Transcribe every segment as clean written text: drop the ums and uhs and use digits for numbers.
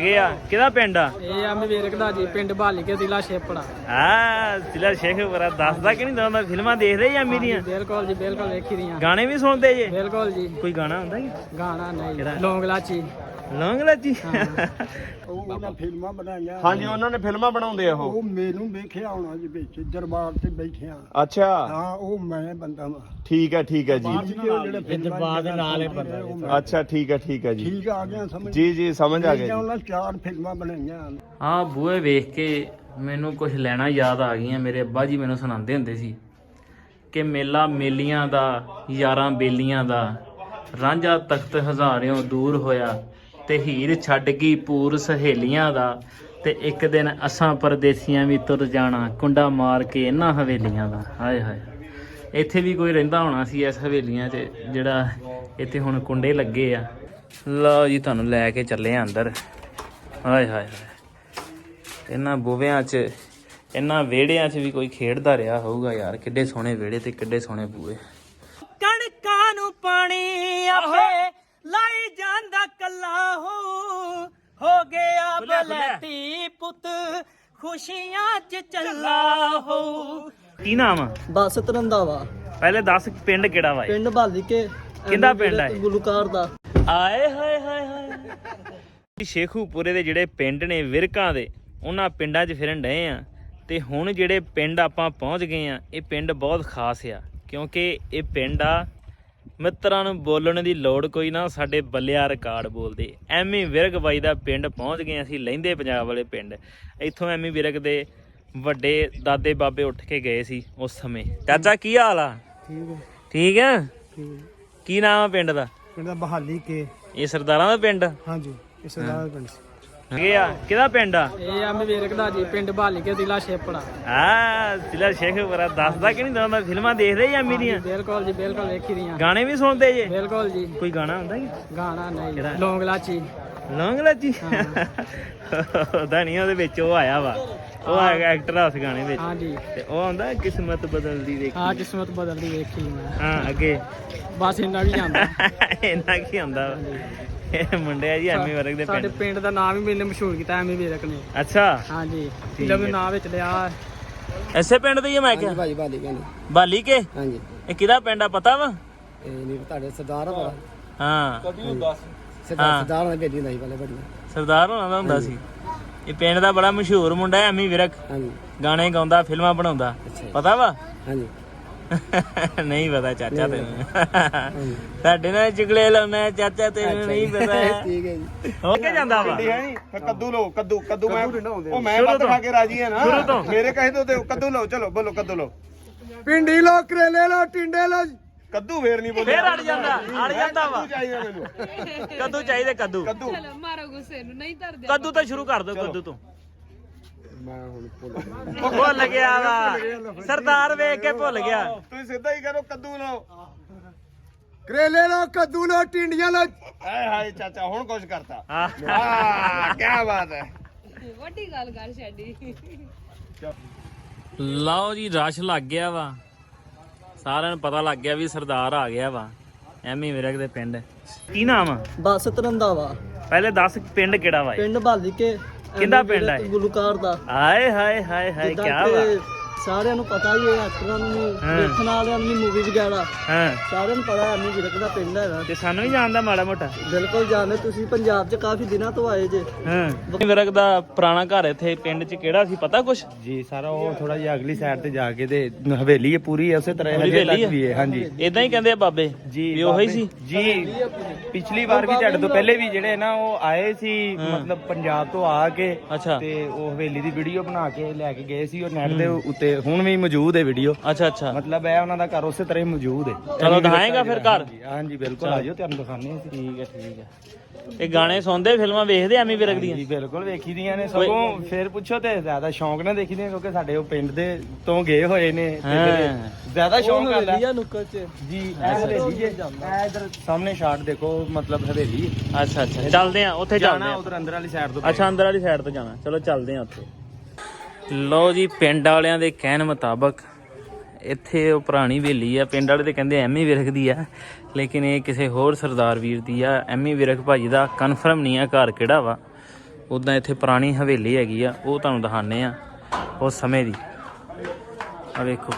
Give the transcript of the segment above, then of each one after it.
ਕਿਹਦਾ ਪਿੰਡ ਆ? ਇਹ ਆ ਮੇਰਕ ਦਾ ਜੀ, ਪਿੰਡ ਭਾਲੀ ਕੇ ਜ਼ਿਲ੍ਹਾ ਸ਼ੇਖਪੁਰਾ। ਜ਼ਿਲ੍ਹਾ ਸ਼ੇਖਪੁਰਾ। ਦੱਸਦਾ ਕਿ ਨਹੀਂ ਦੱਸਦਾ? ਫਿਲਮਾਂ ਦੇਖਦੇ ਜਾਂ ਮੇਰੀਆਂ? ਬਿਲਕੁਲ ਜੀ, ਬਿਲਕੁਲ ਵੇਖੀ ਦੀਆਂ। ਗਾਣੇ ਵੀ ਸੁਣਦੇ ਜੇ? ਬਿਲਕੁਲ ਜੀ। ਕੋਈ ਗਾਣਾ ਹੁੰਦਾ ਜੀ? ਗਾਣਾ ਨਹੀਂ, ਲੌਂਗ ਲਾਚੀ। ਲੌਂਗ ਲਾਚੀ। ਉਹਨਾਂ ਫਿਲਮਾਂ ਬਣਾਈਆਂ। ਹਾਂਜੀ, ਉਹਨਾਂ ਨੇ ਫਿਲਮਾਂ ਬਣਾਉਂਦੇ ਆ ਉਹ। ਮੈਨੂੰ ਵੇਖਿਆ ਹੋਣਾ ਜੀ ਵਿੱਚ ਦਰਬਾਰ ਤੇ ਬੈਠਿਆ। ਅੱਛਾ, ਹਾਂ, ਉਹ ਮੈਂ ਬੰਦਾ ਵਾ। ਠੀਕ ਹੈ ਜੀ। ਦਰਬਾਰ ਦੇ ਨਾਲ ਬੰਦਾ। ਅੱਛਾ, ਠੀਕ ਹੈ ਜੀ। ਠੀਕ ਆ ਗਿਆ ਸਮਝ। ਜੀ ਸਮਝ ਆ ਗਿਆ ਉਹਨਾਂ 4 ਫਿਲਮਾਂ ਬਣਾਈਆਂ। ਹਾਂ, ਬੂਹੇ ਵੇਖ ਕੇ ਮੈਨੂੰ ਕੁਝ ਲੈਣਾ ਯਾਦ ਆ ਗਈਆਂ। ਮੇਰੇ ਅੱਬਾ ਜੀ ਮੈਨੂੰ ਸੁਣਾਉਂਦੇ ਹੁੰਦੇ ਸੀ ਕਿ ਮੇਲਾ ਮੇਲੀਆਂ ਦਾ, ਯਾਰਾਂ ਬੇਲੀਆਂ ਦਾ, ਰਾਂਝਾ ਤਖਤ ਹਜ਼ਾਰਿਓਂ ਦੂਰ ਹੋਇਆ ਤੇ ਹੀਰ ਛੱਡ ਗਈ ਪੂਰ ਸਹੇਲੀਆਂ ਦਾ, ਤੇ ਇੱਕ ਦਿਨ ਅਸਾਂ ਪਰਦੇਸੀਆਂ ਵੀ ਤੁਰ ਜਾਣਾ ਕੁੰਡਾ ਮਾਰ ਕੇ ਇਹਨਾਂ ਹਵੇਲੀਆਂ ਦਾ। ਹਾਏ ਹਾਏ, ਇੱਥੇ ਵੀ ਕੋਈ ਰਹਿੰਦਾ ਹੋਣਾ ਸੀ ਇਸ ਹਵੇਲੀਆਂ 'ਚ, ਜਿਹੜਾ ਇੱਥੇ ਹੁਣ ਕੁੰਡੇ ਲੱਗੇ ਆ। ਲਓ ਜੀ, ਤੁਹਾਨੂੰ ਲੈ ਕੇ ਚੱਲੇ ਆ ਅੰਦਰ। ਹਾਏ ਹਾਏ ਹਾਏ, ਇਹਨਾਂ ਬੂਹਿਆਂ 'ਚ, ਇਹਨਾਂ ਵਿਹੜਿਆਂ 'ਚ ਵੀ ਕੋਈ ਖੇਡਦਾ ਰਿਹਾ ਹੋਊਗਾ ਯਾਰ। ਕਿੱਡੇ ਸੋਹਣੇ ਵਿਹੜੇ ਤੇ ਕਿੱਡੇ ਸੋਹਣੇ ਬੂਹੇ। ਕਣਕਾਂ ਨੂੰ ਪਾਣੀ ਆਪੇ ਲਾਈ ਜਾਂਦਾ ਕੱਲਾ ਹੋ ਗਿਆ ਬਲੈਤੀ ਪੁੱਤ ਖੁਸ਼ੀਆਂ 'ਚ ਚੱਲਾ ਹੋ। ਕੀ ਨਾਮ ਆ? ਬਸ ਤਰੰਦਾਵਾ। ਪਹਿਲੇ ਦੱਸ ਪਿੰਡ ਕਿਹੜਾ ਵਾ? ਪਿੰਡ ਭਾਲੀ ਕੇ। ਕਿਹਦਾ ਪਿੰਡ ਆ? ਗੁਲੂਕਾਰ ਦਾ। ਆਏ ਹਾਏ ਹਾਏ ਹਾਏ। ਸ਼ੇਖੂਪੁਰੇ ਦੇ ਜਿਹੜੇ ਪਿੰਡ ਨੇ ਵਿਰਕਾਂ ਦੇ, ਉਹਨਾਂ ਪਿੰਡਾਂ 'ਚ ਫਿਰਨ ਡਏ ਆ। ਤੇ ਹੁਣ ਜਿਹੜੇ ਪਿੰਡ ਆਪਾਂ ਪਹੁੰਚ ਗਏ ਆ, ਇਹ ਪਿੰਡ ਬਹੁਤ ਖਾਸ ਆ, ਕਿਉਂਕਿ ਇਹ ਪਿੰਡ ਆ ਮਿੱਤਰਾਂ ਨੂੰ ਬੋਲਣ ਦੀ ਲੋੜ ਕੋਈ ਨਾ, ਸਾਡੇ ਬੱਲਿਆ ਰਿਕਾਰਡ ਬੋਲਦੇ। ਐਮੀ ਵਿਰਕ ਬਾਈ ਦਾ ਪਿੰਡ ਪਹੁੰਚ ਗਏ ਅਸੀਂ, ਲਹਿੰਦੇ ਪੰਜਾਬ ਵਾਲੇ ਪਿੰਡ। ਇੱਥੋਂ ਐਮੀ ਵਿਰਕ ਦੇ ਵੱਡੇ ਦਾਦੇ ਬਾਬੇ ਉੱਠ ਕੇ ਗਏ ਸੀ ਉਸ ਸਮੇਂ। ਚਾਚਾ ਕੀ ਹਾਲ ਆ? ਠੀਕ ਆ। ਕੀ ਨਾਮ ਆ ਪਿੰਡ ਦਾ? ਪਿੰਡ ਦਾ ਬਹਾਲੀ ਕੇ। ਇਹ ਸਰਦਾਰਾਂ ਦਾ ਪਿੰਡ? ਹਾਂਜੀ, ਇਹ ਸਰਦਾਰ ਪਿੰਡ। ਕਿਹਦਾ ਪਿੰਡ ਆ? ਇਹ ਆ ਮੇਰਕ ਦਾ ਜੀ, ਪਿੰਡ ਭਾਲੀ ਕੇ ਜ਼ਿਲ੍ਹਾ ਸ਼ੇਖਪੁਰਾ। ਜ਼ਿਲ੍ਹਾ ਸ਼ੇਖਪੁਰਾ। ਦੱਸਦਾ ਕਿ ਨਹੀਂ ਦੱਸਦਾ? ਫਿਲਮਾਂ ਦੇਖਦੇ ਜਾਂ ਮੇਰੀਆਂ? ਬਿਲਕੁਲ ਜੀ, ਬਿਲਕੁਲ ਵੇਖੀ ਦੀਆਂ। ਗਾਣੇ ਵੀ ਸੁਣਦੇ ਜੇ? ਬਿਲਕੁਲ ਜੀ। ਕੋਈ ਗਾਣਾ ਹੁੰਦਾ ਜੀ? ਗਾਣਾ ਨਹੀਂ, ਲੌਂਗ ਲਾਚੀ। ਲੌਂਗ ਲਾਚੀ। ਉਹਦਾ ਨਹੀਂ, ਉਹਦੇ ਵਿੱਚ ਉਹ ਆਇਆ ਵਾ, ਉਹ ਐਕਟਰ ਆ ਉਸ ਗਾਣੇ ਵਿੱਚ। ਹਾਂਜੀ। ਤੇ ਉਹ ਆਉਂਦਾ ਕਿਸਮਤ ਬਦਲਦੀ ਵੇਖੀ। ਹਾਂ, ਕਿਸਮਤ ਬਦਲਦੀ ਵੇਖੀ ਮੈਂ। ਹਾਂ, ਅੱਗੇ ਬਸ ਇੰਨਾ ਵੀ ਜਾਂਦਾ। ਇੰਨਾ ਕੀ ਆਉਂਦਾ ਵਾ? ਇਹ ਮੁੰਡੇ ਆ ਜੀ ਐਮੀ ਵਿਰਕ ਦੇ ਸਾਡੇ ਪਿੰਡ। ਪਿੰਡ ਦਾ ਨਾਮ ਹੀ ਮੈਨੇ ਮਸ਼ਹੂਰ ਕੀਤਾ ਐਮੀ ਵਿਰਕ ਨੇ। ਅੱਛਾ, ਹਾਂਜੀ, ਫਿਲਮ ਦੇ ਨਾਮ ਵਿੱਚ ਲਿਆ। ਐਸੇ ਪਿੰਡ ਦੇ ਹੀ ਆ ਮੈਂ ਕਿਹਾ? ਭਾਈ ਭਾਲੀ ਕੇ। ਬਾਲੀ ਕੇ। ਹਾਂਜੀ, ਇਹ ਕਿਹਦਾ ਪਿੰਡ ਆ ਪਤਾ ਵਾ? ਇਹ ਨਹੀਂ ਤੁਹਾਡੇ ਸਰਦਾਰ ਆ ਬੜਾ। ਹਾਂ, ਸਰਦਾਰ ਨੇ ਭੇਜੀ ਨਹੀਂ ਪਹਿਲੇ ਬੜੀ। ਸਰਦਾਰ ਹੋਣਾ ਦਾ ਹੁੰਦਾ ਸੀ। ਇਹ ਪਿੰਡ ਦਾ ਬੜਾ ਮਸ਼ਹੂਰ ਮੁੰਡਾ ਹੈ ਐਮੀ ਵਿਰਕ। ਹਾਂਜੀ, ਗਾਣੇ ਗਾਉਂਦਾ, ਫਿਲਮਾਂ ਬਣਾਉਂਦਾ। ਪਤਾ ਵਾ? ਹਾਂਜੀ। ਨਹੀਂ ਪਤਾ ਚਾਚਾ ਤੈਨੂੰ? ਸਾਡੇ ਨਾਲ ਚੁਗਲੇ ਲਾਉਣਾ ਚਾਚਾ, ਤੈਨੂੰ ਨਹੀਂ ਪਤਾ? ਠੀਕ ਹੈ ਜੀ। ਹੋ ਕੇ ਜਾਂਦਾ ਵਾ? ਕੱਦੂ ਲਓ, ਕੱਦੂ ਮੈਂ ਉਹ ਮੈਂ ਵੱਧ ਖਾ ਕੇ ਰਾਜੀ ਆ ਨਾ। ਸ਼ੁਰੂ ਤੋਂ ਮੇਰੇ ਕਹੇ ਤੋਂ ਤੇ ਕੱਦੂ ਲਓ। ਚਲੋ ਬੋਲੋ, ਕੱਦੂ ਲਓ। ਪਿੰਡੀ ਲੋ, ਕਰੇਲੇ ਲੋ, ਟਿੰਡੇ ਲੋ। ਕੱਦੂ ਫੇਰ ਨਹੀਂ ਬੋਲਿਆ। ਫੇਰ ਅੜ ਜਾਂਦਾ ਵਾ। ਚਾਹੀਦਾ ਮੈਨੂੰ ਕੱਦੂ ਚਾਹੀਦੇ, ਕੱਦੂ। ਕੱਦੂ ਮਾਰੋ ਗੁੱਸੇ ਨੂੰ, ਨਹੀਂ ਧਰਦੇ। ਕੱਦੂ ਤਾਂ ਸ਼ੁਰੂ ਕਰ ਦੋ, ਕੱਦੂ ਤੋਂ। ਮੈਂ ਹੁਣ ਭੁੱਲ ਗਿਆ ਵਾ, ਸਰਦਾਰ ਵੇਖ ਕੇ ਭੁੱਲ ਗਿਆ। ਤੁਸੀਂ ਸਿੱਧਾ ਹੀ ਕਰੋ, ਕੱਦੂ ਲਓ। ਕਰੇਲੇ ਲੋ, ਕੱਦੂ ਲੋ, ਟਿੰਡੀਆਂ ਲੋ। ਹਾਏ ਹਾਏ ਚਾਚਾ, ਹੁਣ ਕੁਝ ਕਰਤਾ। ਹਾਂ, ਵਾਹ, ਕੀ ਬਾਤ ਹੈ। ਵੱਡੀ ਗੱਲ ਕਰ ਛੱਡੀ। ਲਓ ਜੀ, ਰਸ਼ ਲੱਗ ਗਿਆ ਵਾ। ਸਾਰਿਆਂ ਨੂੰ ਪਤਾ ਲੱਗ ਗਿਆ ਵੀ ਸਰਦਾਰ ਆ ਗਿਆ ਵਾ ਐਮੀ ਵਿਰਕ ਦੇ ਪਿੰਡ। ਕੀ ਨਾਮ ਆ? ਬਸ ਤਰੰਦਾਵਾ। ਪਹਿਲੇ ਦੱਸ ਪਿੰਡ ਕਿਹੜਾ ਵਾ? ਪਿੰਡ ਭਾਲੀ ਕੇ। ਕਿਹਦਾ ਪਿੰਡ ਆ? ਗੁਲੂਕਾਰ ਦਾ। ਆਏ ਹਾਏ ਹਾਏ ਹਾਏ, ਕੀ ਵਾ? ਸਾਰਿਆਂ ਨੂੰ ਪਤਾ ਹੀ ਹੈ, ਐਕਟਰਾਂ ਨੂੰ, ਦੇਖਣ ਵਾਲਿਆਂ ਨੂੰ, ਮੂਵੀ ਵਗੈਰਾ ਹਾਂ, ਸਾਰਿਆਂ ਨੂੰ ਪਤਾ ਐਮੀ ਵਿਰਕ ਦਾ ਪਿੰਡ ਹੈਗਾ। ਤੇ ਸਾਨੂੰ ਵੀ ਜਾਣਦਾ ਮਾੜਾ ਮੋਟਾ? ਬਿਲਕੁਲ ਜਾਣਦੇ। ਤੁਸੀਂ ਪੰਜਾਬ 'ਚ ਕਾਫੀ ਦਿਨਾਂ ਤੋਂ ਆਏ ਜੇ। ਹਾਂ, ਐਮੀ ਵਿਰਕ ਦਾ ਪੁਰਾਣਾ ਘਰ ਇੱਥੇ ਪਿੰਡ 'ਚ ਕਿਹੜਾ ਸੀ ਪਤਾ ਕੁਛ? ਜੀ ਸਾਰਾ ਉਹ ਥੋੜਾ ਜਿਹਾ ਅਗਲੀ ਸਾਈਡ ਤੇ ਜਾ ਕੇ ਤੇ ਹਵੇਲੀ ਹੈ ਪੂਰੀ, ਉਸੇ ਤਰ੍ਹਾਂ ਪੂਰੀ ਹਜੇ ਹਵੇਲੀ ਤੱਕ ਵੀ ਹੈ। ਹਾਂਜੀ ਇਦਾਂ ਹੀ ਕਹਿੰਦੇ ਆ ਬਾਬੇ ਜੀ, ਵੀ ਉਹੀ ਸੀ ਜੀ। ਪਿਛਲੀ ਵਾਰ ਵੀ ਤੁਹਾਡੇ ਤੋਂ ਪਹਿਲੇ ਵੀ ਜਿਹੜੇ ਨਾ ਉਹ ਆਏ ਸੀ, ਮਤਲਬ ਪੰਜਾਬ ਤੋਂ ਆ ਕੇ। ਅੱਛਾ। ਤੇ ਉਹ ਹਵੇਲੀ ਦੀ ਵੀਡੀਓ ਬਣਾ ਕੇ ਲੈ ਕੇ ਗਏ ਸੀ, ਉਹ ਨੈਟ ਦੇ ਉੱਤੇ ਹੁਣ ਵੀ ਮੌਜੂਦ ਹੈ ਵੀਡੀਓ। ਅੱਛਾ ਅੱਛਾ, ਮਤਲਬ ਹੈ ਉਹਨਾਂ ਦਾ ਘਰ ਉਸੇ ਤਰ੍ਹਾਂ ਹੀ ਮੌਜੂਦ ਹੈ। ਚਲੋ ਦਿਖਾਏਗਾ ਫਿਰ ਘਰ? ਹਾਂਜੀ ਬਿਲਕੁਲ, ਆਜੋ ਤੁਹਾਨੂੰ ਦਿਖਾਉਂਦੇ ਹਾਂ। ਠੀਕ ਹੈ ਠੀਕ ਹੈ। ਇਹ ਗਾਣੇ ਸੁਣਦੇ, ਫਿਲਮਾਂ ਵੇਖਦੇ ਐਮੀ ਵਿਰਕ ਦੀਆਂ? ਜੀ ਬਿਲਕੁਲ ਵੇਖੀ ਦੀਆਂ ਨੇ। ਸਗੋਂ ਫਿਰ ਪੁੱਛੋ ਤੇ ਜ਼ਿਆਦਾ ਸ਼ੌਂਕ ਨਾਲ ਦੇਖੀ ਦੀਆਂ, ਕਿਉਂਕਿ ਸਾਡੇ ਉਹ ਪਿੰਡ ਦੇ ਤੋਂ ਗਏ ਹੋਏ ਨੇ ਤੇ ਫਿਰ ਜ਼ਿਆਦਾ ਸ਼ੌਂਕ ਆਉਂਦਾ ਨੁੱਕਰ 'ਚ ਜੀ। ਇਹ ਹਵੇਲੀ ਜੇ ਇਹ ਇਧਰ ਸਾਹਮਣੇ ਸ਼ਾਟ ਦੇਖੋ, ਮਤਲਬ ਹਵੇਲੀ। ਅੱਛਾ ਅੱਛਾ, ਚੱਲਦੇ ਆ ਉੱਥੇ, ਚੱਲਦੇ ਜਾਣਾ ਆ। ਉਧਰ ਅੰਦਰ ਵਾਲੀ ਸਾਈਡ ਤੋਂ। ਅੱਛਾ, ਅੰਦਰ ਵਾਲੀ ਸਾਈਡ ਤੋਂ ਜਾਣਾ। ਚਲੋ ਚੱਲਦੇ ਆ ਉੱਥੇ। ਲਓ ਜੀ, ਪਿੰਡ ਵਾਲਿਆਂ ਦੇ ਕਹਿਣ ਮੁਤਾਬਕ ਇੱਥੇ ਉਹ ਪੁਰਾਣੀ ਹਵੇਲੀ ਆ। ਪਿੰਡ ਵਾਲੇ ਤੇ ਕਹਿੰਦੇ ਐਮੀ ਵਿਰਕ ਦੀ ਆ, ਲੇਕਿਨ ਇਹ ਕਿਸੇ ਹੋਰ ਸਰਦਾਰ ਵੀਰ ਦੀ ਆ। ਐਮੀ ਵਿਰਕ ਭਾਜੀ ਦਾ ਕਨਫਰਮ ਨਹੀਂ ਆ ਘਰ ਕਿਹੜਾ ਵਾ। ਉੱਦਾਂ ਇੱਥੇ ਪੁਰਾਣੀ ਹਵੇਲੀ ਹੈਗੀ ਆ, ਉਹ ਤੁਹਾਨੂੰ ਦਿਖਾਉਂਦੇ ਆ ਉਸ ਸਮੇਂ ਦੀ। ਆ ਵੇਖੋ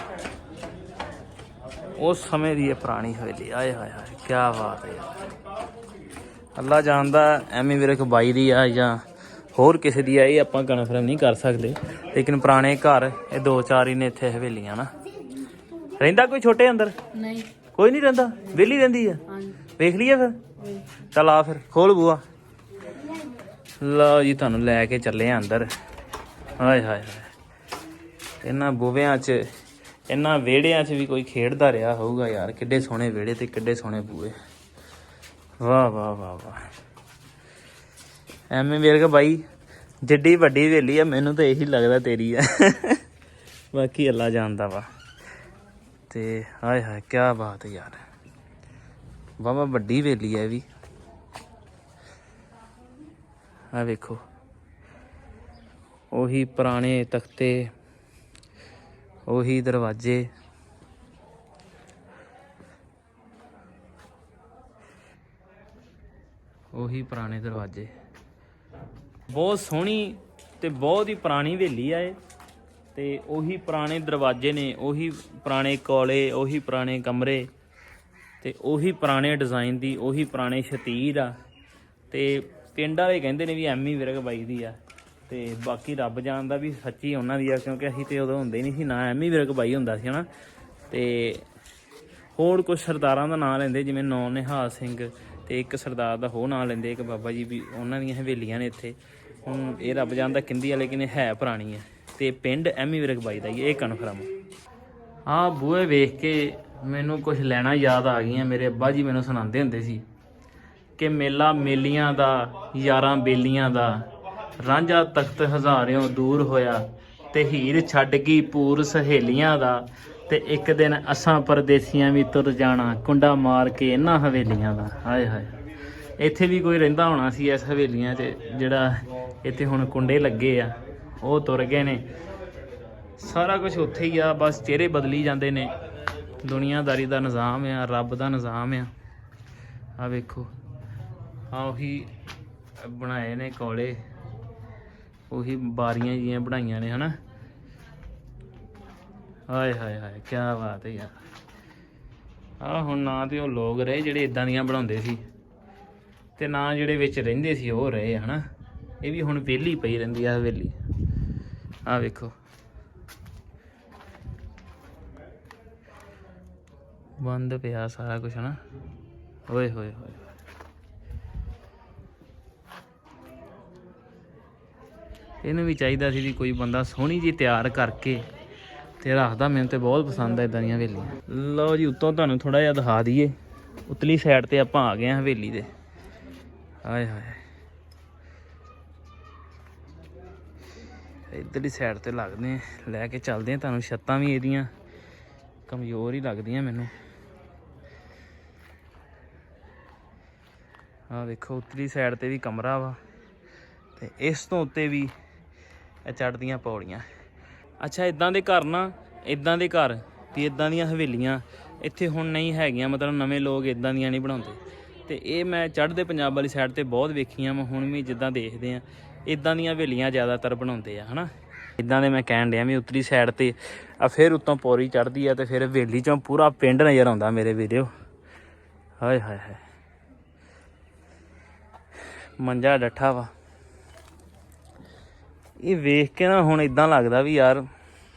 ਉਸ ਸਮੇਂ ਦੀ ਇਹ ਪੁਰਾਣੀ ਹਵੇਲੀ। ਆਏ ਹਾਏ ਹਾਏ ਕੀ ਬਾਤ ਹੈ ਯਾਰ। ਅੱਲਾ ਜਾਣਦਾ ਐਵੇਂ ਵੀਰੇ ਕੋ ਬਾਈ ਦੀ ਆ ਜਾਂ ਹੋਰ ਕਿਸੇ ਦੀ ਆ, ਇਹ ਆਪਾਂ ਕਨਫਰਮ ਨਹੀਂ ਕਰ ਸਕਦੇ। ਲੇਕਿਨ ਪੁਰਾਣੇ ਘਰ ਇਹ 2-4 ਹੀ ਨੇ ਇੱਥੇ ਹਵੇਲੀਆਂ ਨਾ। ਰਹਿੰਦਾ ਕੋਈ ਛੋਟੇ ਅੰਦਰ? ਨਹੀਂ, ਕੋਈ ਨਹੀਂ ਰਹਿੰਦਾ, ਵਿਹਲੀ ਰਹਿੰਦੀ ਆ। ਵੇਖ ਲਈਏ ਫਿਰ, ਚੱਲ ਆ ਫਿਰ ਖੋਲ ਬੂਆ। ਲਓ ਜੀ ਤੁਹਾਨੂੰ ਲੈ ਕੇ ਚੱਲੇ ਆ ਅੰਦਰ। ਹਾਏ ਹਾਏ ਹਾਏ ਇਹਨਾਂ ਬੂਵਿਆਂ 'ਚ ਇਹਨਾਂ ਵਿਹੜਿਆਂ 'ਚ ਵੀ ਕੋਈ ਖੇਡਦਾ ਰਿਹਾ ਹੋਊਗਾ ਯਾਰ। ਕਿੱਡੇ ਸੋਹਣੇ ਵਿਹੜੇ ਤੇ ਕਿੱਡੇ ਸੋਹਣੇ ਬੂਏ। ਵਾਹ ਵਾਹ ਵਾਹ ਵਾਹ। ਐਵੇਂ ਵੀਰ ਬਾਈ ਜਿੱਡੀ ਵੱਡੀ ਹਵੇਲੀ ਆ ਮੈਨੂੰ ਤਾਂ ਇਹੀ ਲੱਗਦਾ ਤੇਰੀ ਆ। ਬਾਕੀ ਅੱਲਾ ਜਾਣਦਾ ਵਾ। ਤੇ ਹਾਏ ਹਾਏ ਕੀ ਬਾਤ ਹੈ ਯਾਰ, ਵਾਹਵਾ ਵੱਡੀ ਹਵੇਲੀ ਹੈ ਇਹ ਵੀ। ਆ ਵੇਖੋ ਉਹੀ ਪੁਰਾਣੇ ਤਖਤੇ, ਉਹੀ ਦਰਵਾਜ਼ੇ। ਉਹੀ ਪੁਰਾਣੇ ਦਰਵਾਜ਼ੇ। ਬਹੁਤ ਸੋਹਣੀ ਤੇ ਬਹੁਤ ਹੀ ਪੁਰਾਣੀ ਹਵੇਲੀ ਆ ਇਹ। ਤੇ ਉਹੀ ਪੁਰਾਣੇ ਦਰਵਾਜ਼ੇ ਨੇ, ਉਹੀ ਪੁਰਾਣੇ ਕੋਲੇ, ਉਹੀ ਪੁਰਾਣੇ ਕਮਰੇ ਤੇ ਉਹੀ ਪੁਰਾਣੇ ਡਿਜ਼ਾਈਨ ਦੀ, ਉਹੀ ਪੁਰਾਣੇ ਸ਼ਤੀਰ ਆ। ਤੇ ਪਿੰਡ ਵਾਲੇ ਕਹਿੰਦੇ ਨੇ ਵੀ ਐਮੀ ਵਿਰਕ ਬਾਈ ਦੀ ਆ। ਤੇ ਬਾਕੀ ਰੱਬ ਜਾਣਦਾ ਵੀ ਸੱਚੀ ਉਹਨਾਂ ਦੀ ਆ, ਕਿਉਂਕਿ ਅਸੀਂ ਤੇ ਉਦੋਂ ਹੁੰਦੇ ਨਹੀਂ ਸੀ ਨਾ, ਐਮੀ ਵਿਰਕ ਬਾਈ ਹੁੰਦਾ ਸੀ ਹਨਾ। ਤੇ ਹੋਰ ਕੁਛ ਸਰਦਾਰਾਂ ਦਾ ਨਾਂ ਲੈਂਦੇ, ਜਿਵੇਂ ਨੌ ਨਿਹਾਲ ਸਿੰਘ, ਤੇ ਇੱਕ ਸਰਦਾਰ ਦਾ ਹੋਰ ਨਾਂ ਲੈਂਦੇ, ਇੱਕ ਬਾਬਾ ਜੀ ਵੀ। ਉਹਨਾਂ ਦੀਆਂ ਹਵੇਲੀਆਂ ਨੇ ਇੱਥੇ। ਹੁਣ ਇਹ ਰੱਬ ਜਾਣਦਾ ਕਿੰਦੀ ਆ, ਲੇਕਿਨ ਇਹ ਹੈ ਪੁਰਾਣੀ ਹੈ। ਤੇ ਪਿੰਡ ਐਮੀ ਵਿਰਕ ਬਾਈ ਦਾ ਹੀ ਇਹ ਕਨਫਰਮ। ਆਹ ਬੂਹੇ ਵੇਖ ਕੇ ਮੈਨੂੰ ਕੁਝ ਲੈਣਾ ਯਾਦ ਆ ਗਈਆਂ। ਮੇਰੇ ਅੱਬਾ ਜੀ ਮੈਨੂੰ ਸੁਣਾਉਂਦੇ ਹੁੰਦੇ ਸੀ ਕਿ ਮੇਲਾ ਮੇਲੀਆਂ ਦਾ, ਯਾਰਾਂ ਬੇਲੀਆਂ ਦਾ, ਰਾਂਝਾ ਤਖਤ ਹਜ਼ਾਰਿਓਂ ਦੂਰ ਹੋਇਆ, ਤੇ ਹੀਰ ਛੱਡ ਗਈ ਪੂਰ ਸਹੇਲੀਆਂ ਦਾ, ਤੇ ਇੱਕ ਦਿਨ ਅਸਾਂ ਪਰਦੇਸੀਆਂ ਵੀ ਤੁਰ ਜਾਣਾ, ਕੁੰਡਾ ਮਾਰ ਕੇ ਇਹਨਾਂ ਹਵੇਲੀਆਂ ਦਾ। ਹਾਏ ਹਾਏ ਇੱਥੇ ਵੀ ਕੋਈ ਰਹਿੰਦਾ ਹੋਣਾ ਸੀ ਇਸ ਹਵੇਲੀਆਂ 'ਚ, ਜਿਹੜਾ ਇੱਥੇ ਹੁਣ ਕੁੰਡੇ ਲੱਗੇ ਆ ਉਹ ਤੁਰ ਗਏ ਨੇ। ਸਾਰਾ ਕੁਝ ਉੱਥੇ ਹੀ ਆ, ਬਸ ਚਿਹਰੇ ਬਦਲੀ ਜਾਂਦੇ ਨੇ। ਦੁਨੀਆਦਾਰੀ ਦਾ ਨਿਜ਼ਾਮ ਆ, ਰੱਬ ਦਾ ਨਿਜ਼ਾਮ ਆ। ਆ ਵੇਖੋ ਆ ਉਹੀ ਬਣਾਏ ਨੇ ਕੋਲੇ, ਉਹੀ ਬਾਰੀਆਂ ਜਿਹੀਆਂ ਬਣਾਈਆਂ ਨੇ ਹਨਾ। ਹਾਏ ਹਾਏ ਹਾਏ ਕੀ ਬਾਤ ਹੈ ਯਾਰ। ਆਹ ਹੁਣ ਨਾ ਤੇ ਉਹ ਲੋਕ ਰਹੇ ਜਿਹੜੇ ਇਦਾਂ ਦੀਆਂ ਬਣਾਉਂਦੇ ਸੀ, ਤੇ ਨਾ ਜਿਹੜੇ ਵਿੱਚ ਰਹਿੰਦੇ ਸੀ ਉਹ ਰਹੇ ਹਨਾ। ਇਹ ਵੀ ਹੁਣ ਵਿਹਲੀ ਪਈ ਰਹਿੰਦੀ ਆ ਹਵੇਲੀ। ਆਹ ਵੇਖੋ ਬੰਦ ਪਿਆ ਸਾਰਾ ਕੁਛ ਹਨਾ। ਓਏ ਹੋਏ ਹੋਏ ਇਹਨੂੰ ਵੀ ਚਾਹੀਦਾ ਸੀ ਵੀ ਕੋਈ ਬੰਦਾ ਸੋਹਣੀ ਜਿਹੀ ਤਿਆਰ ਕਰਕੇ ਤੇ ਰੱਖਦਾ। ਮੈਨੂੰ ਤੇ ਬਹੁਤ ਪਸੰਦ ਆ ਇਦਾਂ ਦੀਆਂ ਹਵੇਲੀਆਂ। ਲਓ ਜੀ ਉੱਤੋਂ ਤੁਹਾਨੂੰ ਥੋੜਾ ਜਿਹਾ ਦਿਖਾ ਦਈਏ। ਉਤਲੀ ਸਾਈਡ ਤੇ ਆਪਾਂ ਆ ਗਏ ਹਾਂ ਹਵੇਲੀ ਦੇ। ਹਾਏ ਹਾਏ ਇੱਧਰਲੀ ਸਾਈਡ ਤੇ ਲੱਗਦੇ ਲੈ ਕੇ ਚੱਲਦੇ ਆ ਤੁਹਾਨੂੰ। ਛੱਤਾਂ ਵੀ ਇਹਦੀਆਂ ਕਮਜ਼ੋਰ ਹੀ ਲੱਗਦੀਆਂ ਮੈਨੂੰ। ਆਹ ਵੇਖੋ ਉੱਤਲੀ ਸਾਈਡ ਤੇ ਵੀ ਕਮਰਾ ਵਾ, ਤੇ ਇਸ ਤੋਂ ਉੱਤੇ ਵੀ ਇਹ ਚੜ੍ਹਦੀਆਂ ਪੌੜੀਆਂ। ਅੱਛਾ ਇੱਦਾਂ ਦੇ ਘਰ ਨਾ, ਇੱਦਾਂ ਦੇ ਘਰ ਵੀ ਇੱਦਾਂ ਦੀਆਂ ਹਵੇਲੀਆਂ ਇੱਥੇ ਹੁਣ ਨਹੀਂ ਹੈਗੀਆਂ। ਮਤਲਬ ਨਵੇਂ ਲੋਕ ਇੱਦਾਂ ਦੀਆਂ ਨਹੀਂ ਬਣਾਉਂਦੇ। ਤੇ ਇਹ ਮੈਂ ਚੜ੍ਹਦੇ ਪੰਜਾਬ ਵਾਲੀ ਸਾਈਡ ਤੇ ਬਹੁਤ ਵੇਖੀਆਂ ਵਾ। ਹੁਣ ਵੀ ਜਿੱਦਾਂ ਦੇਖਦੇ ਆ ਇੱਦਾਂ ਦੀਆਂ ਹਵੇਲੀਆਂ ਜ਼ਿਆਦਾਤਰ ਬਣਾਉਂਦੇ ਆ ਹਨਾ। ਇੱਦਾਂ ਦੇ ਮੈਂ ਕਹਿਣ ਡਿਆ ਵੀ ਉੱਤਰੀ ਸਾਈਡ ਤੇ ਆ, ਫਿਰ ਉੱਤੋਂ ਪੌੜੀ ਚੜ੍ਹਦੀ ਆ, ਤੇ ਫਿਰ ਹਵੇਲੀ ਚੋਂ ਪੂਰਾ ਪਿੰਡ ਨਜ਼ਰ ਆਉਂਦਾ ਮੇਰੇ ਵੀਡੀਓ। ਹਾਏ ਹਾਏ ਹਾਏ ਮੰਜਾ ਡੱਠਾ ਵਾ। ਇਹ ਵੇਖ ਕੇ ਨਾ ਹੁਣ ਇੱਦਾਂ ਲੱਗਦਾ ਵੀ ਯਾਰ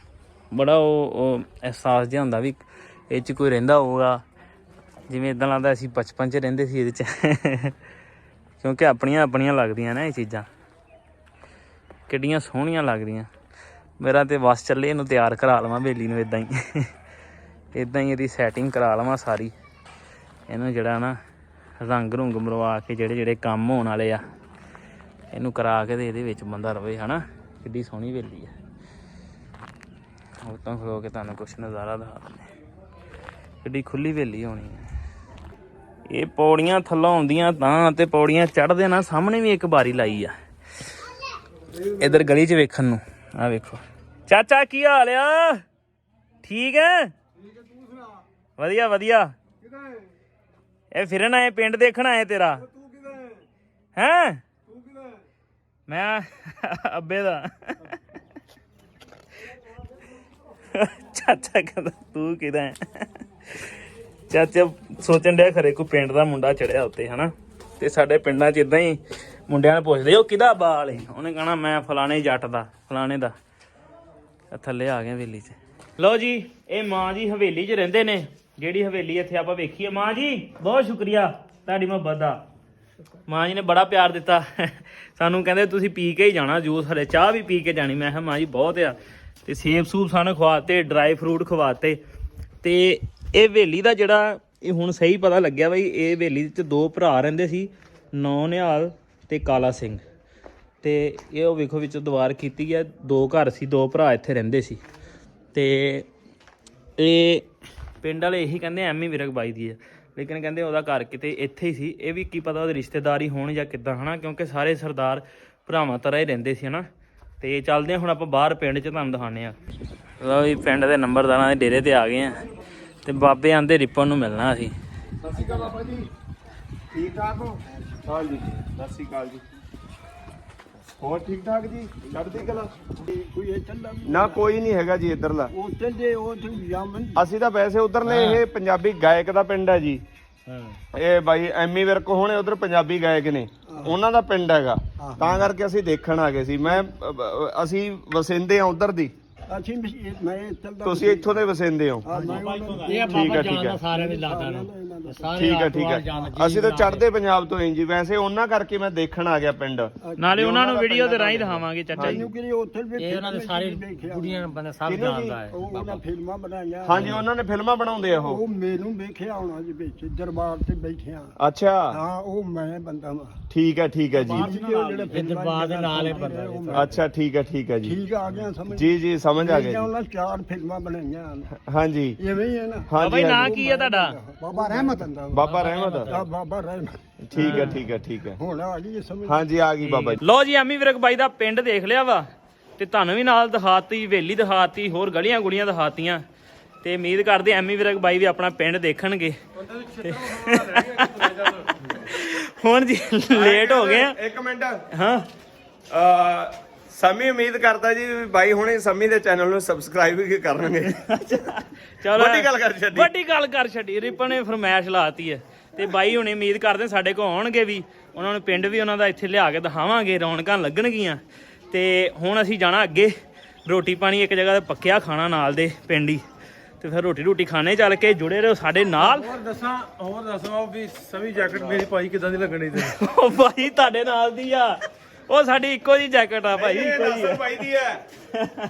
ਬੜਾ ਉਹ ਅਹਿਸਾਸ ਜਿਹਾ ਹੁੰਦਾ ਵੀ ਇਹ 'ਚ ਕੋਈ ਰਹਿੰਦਾ ਹੋਊਗਾ। ਜਿਵੇਂ ਇੱਦਾਂ ਲੱਗਦਾ ਅਸੀਂ ਬਚਪਨ 'ਚ ਰਹਿੰਦੇ ਸੀ ਇਹਦੇ 'ਚ। ਕਿਉਂਕਿ ਆਪਣੀਆਂ ਆਪਣੀਆਂ ਲੱਗਦੀਆਂ ਨਾ ਇਹ ਚੀਜ਼ਾਂ, ਕਿੱਡੀਆਂ ਸੋਹਣੀਆਂ ਲੱਗਦੀਆਂ। ਮੇਰਾ ਤਾਂ ਵਸ ਚੱਲੇ ਇਹਨੂੰ ਤਿਆਰ ਕਰਾ ਲਵਾਂ ਹਵੇਲੀ ਨੂੰ। ਇੱਦਾਂ ਹੀ ਇਹਦੀ ਸੈਟਿੰਗ ਕਰਾ ਲਵਾਂ ਸਾਰੀ। ਇਹਨੂੰ ਜਿਹੜਾ ਨਾ ਰੰਗ ਰੁੰਗ ਮਰਵਾ ਕੇ ਜਿਹੜੇ ਕੰਮ ਹੋਣ ਵਾਲੇ ਆ ਇਹਨੂੰ ਕਰਾ ਕੇ ਤੇ ਇਹਦੇ ਵਿੱਚ ਬੰਦਾ ਰਵੇ ਹਨਾ। ਕਿੱਡੀ ਸੋਹਣੀ ਹਵੇਲੀ ਆ। ਉੱਤੋਂ ਖਲੋ ਕੇ ਤੁਹਾਨੂੰ ਕੁਛ ਨਜ਼ਾਰਾ ਦਿਖਾ ਦਿੰਦੇ। ਕਿੱਡੀ ਖੁੱਲੀ ਹਵੇਲੀ ਹੋਣੀ ਹੈ। ਇਹ ਪੌੜੀਆਂ ਥੱਲੋਂ ਆਉਂਦੀਆਂ ਤਾਂ, ਤੇ ਪੌੜੀਆਂ ਚੜ੍ਹਦੇ ਨਾ ਸਾਹਮਣੇ ਵੀ ਇੱਕ ਬਾਰੀ ਲਾਈ ਆ ਇੱਧਰ ਗਲੀ 'ਚ ਵੇਖਣ ਨੂੰ। ਆਹ ਵੇਖੋ ਚਾਚਾ ਕੀ ਹਾਲ ਆ? ਠੀਕ ਹੈ ਵਧੀਆ ਵਧੀਆ। ਇਹ ਫਿਰਨ ਆਏ, ਪਿੰਡ ਦੇਖਣ ਆਏ ਤੇਰਾ। ਹੈਂ ਮੈਂ ਅੱਬੇ ਦਾ ਚਾਚਾ ਕਹਿੰਦਾ ਤੂੰ ਕਿਹਦਾ ਹੈ? ਚਾਚਾ ਸੋਚਣ ਡਿਆ ਖਰੇ ਕੋਈ ਪਿੰਡ ਦਾ ਮੁੰਡਾ ਚੜਿਆ ਉੱਤੇ ਹਨਾ। ਤੇ ਸਾਡੇ ਪਿੰਡਾਂ 'ਚ ਇਦਾਂ ਹੀ ਮੁੰਡਿਆਂ ਨੂੰ ਪੁੱਛਦੇ ਉਹ ਕਿਹਦਾ ਬਾਲ ਹੈ, ਉਹਨੇ ਕਹਣਾ ਮੈਂ ਫਲਾਣੇ ਜੱਟ ਦਾ ਫਲਾਣੇ ਦਾ। ਥੱਲੇ ਆ ਗਏ ਹਵੇਲੀ 'ਚ। ਲਓ ਜੀ ਇਹ ਮਾਂ ਜੀ ਹਵੇਲੀ 'ਚ ਰਹਿੰਦੇ ਨੇ, ਜਿਹੜੀ ਹਵੇਲੀ ਇੱਥੇ ਆਪਾਂ ਵੇਖੀਏ। ਮਾਂ ਜੀ ਬਹੁਤ ਸ਼ੁਕਰੀਆ ਤੁਹਾਡੀ ਮੁਹੱਬਤ ਦਾ। ਮਾਂ ਜੀ ਨੇ ਬੜਾ ਪਿਆਰ ਦਿੱਤਾ ਸਾਨੂੰ, ਕਹਿੰਦੇ ਤੁਸੀਂ ਪੀ ਕੇ ਹੀ ਜਾਣਾ ਜੂਸ, ਹਲੇ ਚਾਹ ਵੀ ਪੀ ਕੇ ਜਾਣੀ। ਮੈਂ ਕਿਹਾ ਮਾਂ ਜੀ ਬਹੁਤ ਆ। ਤੇ ਸੇਬ ਸੂਬ ਸਾਨੂੰ ਖਵਾਤੇ, ਡਰਾਈ ਫਰੂਟ ਖਵਾਤੇ। ਤੇ ਇਹ ਹਵੇਲੀ ਦਾ ਜਿਹੜਾ ਇਹ ਹੁਣ ਸਹੀ ਪਤਾ ਲੱਗਿਆ ਬਈ ਇਹ ਹਵੇਲੀ 'ਚ 2 ਭਰਾ ਰਹਿੰਦੇ ਸੀ, ਨੌ ਨਿਹਾਲ ਤੇ ਕਾਲਾ ਸਿੰਘ। ਤੇ ਇਹ ਉਹ ਵੇਖੋ ਵਿੱਚ ਦੀਵਾਰ ਕੀਤੀ ਹੈ, 2 ਘਰ ਸੀ, 2 ਭਰਾ ਇੱਥੇ ਰਹਿੰਦੇ ਸੀ। ਤੇ ਇਹ ਪਿੰਡ ਵਾਲੇ ਇਹੀ ਕਹਿੰਦੇ ਐਮੀ ਵਿਰਕ ਬਾਈ ਦੀ ਹੈ, ਲੇਕਿਨ ਕਹਿੰਦੇ ਉਹਦਾ ਘਰ ਕਿਤੇ ਇੱਥੇ ਹੀ ਸੀ। ਇਹ ਵੀ ਕੀ ਪਤਾ ਉਹਦੇ ਰਿਸ਼ਤੇਦਾਰ ਹੀ ਹੋਣ ਜਾਂ ਕਿੱਦਾਂ ਹਨਾ, ਕਿਉਂਕਿ ਸਾਰੇ ਸਰਦਾਰ ਭਰਾਵਾਂ ਤਰ੍ਹਾਂ ਹੀ ਰਹਿੰਦੇ ਸੀ ਹਨਾ। ਤੇ ਚੱਲਦੇ ਹਾਂ ਹੁਣ ਆਪਾਂ ਬਾਹਰ ਪਿੰਡ 'ਚ, ਤੁਹਾਨੂੰ ਦਿਖਾਉਂਦੇ ਹਾਂ। ਲਓ ਜੀ ਪਿੰਡ ਦੇ ਨੰਬਰਦਾਰਾਂ ਦੇ ਡੇਰੇ ਤੇ ਆ ਗਏ ਆ ਤੇ ਬਾਬੇ ਆਂਦੇ ਰਿਪਨ ਨੂੰ ਮਿਲਣਾ ਅਸੀਂ। ਸਤਿ ਸ਼੍ਰੀ ਅਕਾਲ ਬਾਬਾ ਜੀ, ਠੀਕ ਠਾਕ ਹੋ? ਹਾਂਜੀ ਸਤਿ ਸ਼੍ਰੀ ਅਕਾਲ ਜੀ। ਹੋਰ ਠੀਕ ਠਾਕ ਜੀ, ਚੜ੍ਹਦੀ ਕਲਾ? ਕੋਈ ਇਹ ਚੱਲਦਾ ਨਾ ਕੋਈ ਨਹੀਂ ਹੈਗਾ ਜੀ ਇੱਧਰਲਾ। ਉਹ ਚੱਲੇ ਉਹ ਜਾਮਨ ਅਸੀਂ ਤਾਂ ਵੈਸੇ ਉਧਰਲੇ ਇਹ ਪੰਜਾਬੀ ਗਾਇਕ ਦਾ ਪਿੰਡ ਹੈ ਜੀ। ਇਹ ਬਾਈ ਐਮੀ ਵਿਰਕ ਹੋਣੇ ਉਧਰ ਪੰਜਾਬੀ ਗਾਇਕ ਨੇ, ਉਹਨਾਂ ਦਾ ਪਿੰਡ ਹੈਗਾ, ਤਾਂ ਕਰਕੇ ਅਸੀਂ ਦੇਖਣ ਆ ਗਏ ਸੀ। ਅਸੀਂ ਵਸਿੰਦੇ ਆ ਉਧਰ ਦੀ, ਅਸੀਂ ਮੈਂ ਚੱਲਦਾ। ਤੁਸੀਂ ਇੱਥੋਂ ਦੇ ਵਸਿੰਦੇ ਹੋ? ਇਹ ਠੀਕ ਹੈ ਠੀਕ ਹੈ ਸਾਰਿਆਂ ਦੇ ਲਾਦਾ ਠੀਕ ਹੈ ਠੀਕ ਹੈ। ਅਸੀਂ ਤਾਂ ਚੜ੍ਹਦੇ ਪੰਜਾਬ ਤੋਂ ਹਾਂ ਜੀ, ਵੈਸੇ ਉਹਨਾਂ ਕਰਕੇ ਮੈਂ ਦੇਖਣ ਆ ਗਿਆ ਪਿੰਡ। ਨਾਲੇ ਉਹਨਾਂ ਨੂੰ ਵੀਡੀਓ ਦੇ ਰਾਹੀਂ ਦਿਖਾਵਾਂਗੇ ਚਾਚਾ ਜੀ। ਕਿ ਉੱਥੇ ਵੀ ਉਹਨਾਂ ਦੇ ਸਾਰੇ ਕੁੜੀਆਂ ਬੰਦੇ ਸਭ ਜਾਣਦਾ ਹੈ। ਉਹਨਾਂ ਫਿਲਮਾਂ ਬਣਾਈਆਂ। ਹਾਂਜੀ ਉਹਨਾਂ ਨੇ ਫਿਲਮਾਂ ਬਣਾਉਂਦੇ ਆ ਉਹ। ਉਹ ਮੈਨੂੰ ਵੇਖਿਆ ਹੋਣਾ ਜੀ ਵਿੱਚ ਦਰਬਾਰ ਤੇ ਬੈਠਿਆ। ਅੱਛਾ ਹਾਂ ਉਹ ਮੈਂ ਬੰਦਾ ਵਾ। ਠੀਕ ਹੈ ਜੀ। ਦਰਬਾਰ ਦੇ ਨਾਲ ਹੀ ਬੰਦਾ। ਅੱਛਾ ਠੀਕ ਹੈ ਜੀ। ਠੀਕ ਆ ਗਿਆ ਸਮਝ। ਜੀ ਸਮਝ ਆ ਗਿਆ ਉਹਨਾਂ 4 ਫਿਲਮਾਂ ਬਣਾਈਆਂ। ਹਾਂਜੀ ਐਵੇਂ ਹੀ ਹੈ ਨਾ। ਬਾਬਾ ਜੀ ਨਾਂ ਕੀ ਹੈ ਤੁਹਾਡਾ? ਬਾਬਾ ਰਹਿਮਤ। ਬਾਬਾ ਰਹਿਮਤ। ਬਾਬਾ ਰਹਿਮਤ। ਠੀਕ ਹੈ ਹੁਣ ਆ ਗਈ ਸਮਝ। ਹਾਂਜੀ ਆ ਗਈ ਬਾਬਾ ਜੀ। ਲਓ ਜੀ ਐਮੀ ਵਿਰਕ ਬਾਈ ਦਾ ਪਿੰਡ ਦੇਖ ਲਿਆ ਵਾ, ਤੇ ਤੁਹਾਨੂੰ ਵੀ ਨਾਲ ਦਿਖਾਤੀ, ਹਵੇਲੀ ਦਿਖਾਤੀ, ਹੋਰ ਗਲੀਆਂ ਗੁਲੀਆਂ ਦਿਖਾਤੀਆਂ। ਤੇ ਉਮੀਦ ਕਰਦੇ ਐਮੀ ਵਿਰਕ ਬਾਈ ਵੀ ਆਪਣਾ ਪਿੰਡ ਦੇਖਣਗੇ। ਹੁਣ ਜੀ ਲੇਟ ਹੋ ਗਏ ਆ। ਇੱਕ ਮਿੰਟ ਹਾਂ ਸਮੀ ਉਮੀਦ ਕਰਦਾ ਜੀ ਵੀ ਬਾਈ ਹੁਣੇ ਸਮੀ ਦੇ ਚੈਨਲ ਨੂੰ ਸਬਸਕ੍ਰਾਈਬ ਵੀ ਕਰਨਗੇ। ਚਲੋ ਵੱਡੀ ਗੱਲ ਕਰ ਛੱਡੀ। ਰਿਪਨ ਨੇ ਫਰਮਾਇਸ਼ ਲਾਤੀ ਹੈ ਤੇ ਬਾਈ ਹੁਣੇ ਉਮੀਦ ਕਰਦੇ ਸਾਡੇ ਕੋਲ ਆਉਣਗੇ ਵੀ, ਉਹਨਾਂ ਨੂੰ ਪਿੰਡ ਵੀ ਉਹਨਾਂ ਦਾ ਇੱਥੇ ਲਿਆ ਕੇ ਦਿਖਾਵਾਂਗੇ, ਰੌਣਕਾਂ ਲੱਗਣਗੀਆਂ। ਤੇ ਹੁਣ ਅਸੀਂ ਜਾਣਾ ਅੱਗੇ, ਰੋਟੀ ਪਾਣੀ ਇੱਕ ਜਗ੍ਹਾ ਤੇ ਪੱਕਿਆ ਖਾਣਾ ਨਾਲ ਦੇ ਪਿੰਡ ਹੀ, ਤੇ ਫਿਰ ਰੋਟੀ ਖਾਣੇ ਚੱਲ ਕੇ ਜੁੜੇ ਰਹੋ ਸਾਡੇ ਨਾਲ। ਹੋਰ ਦੱਸੋ ਵੀ ਸਵੀ ਜੈਕਟ ਮੇਰੀ ਭਾਈ ਕਿਦਾਂ ਦੀ ਲੱਗਣੀ ਤੇ? ਉਹ ਭਾਈ ਤੁਹਾਡੇ ਨਾਲ ਦੀ ਆ, ਉਹ ਸਾਡੀ ਇੱਕੋ ਜੀ ਜੈਕਟ ਆ ਭਾਈ, ਇੱਕੋ ਜੀ ਨਾਸਰ ਬਾਈ ਦੀ ਹੈ।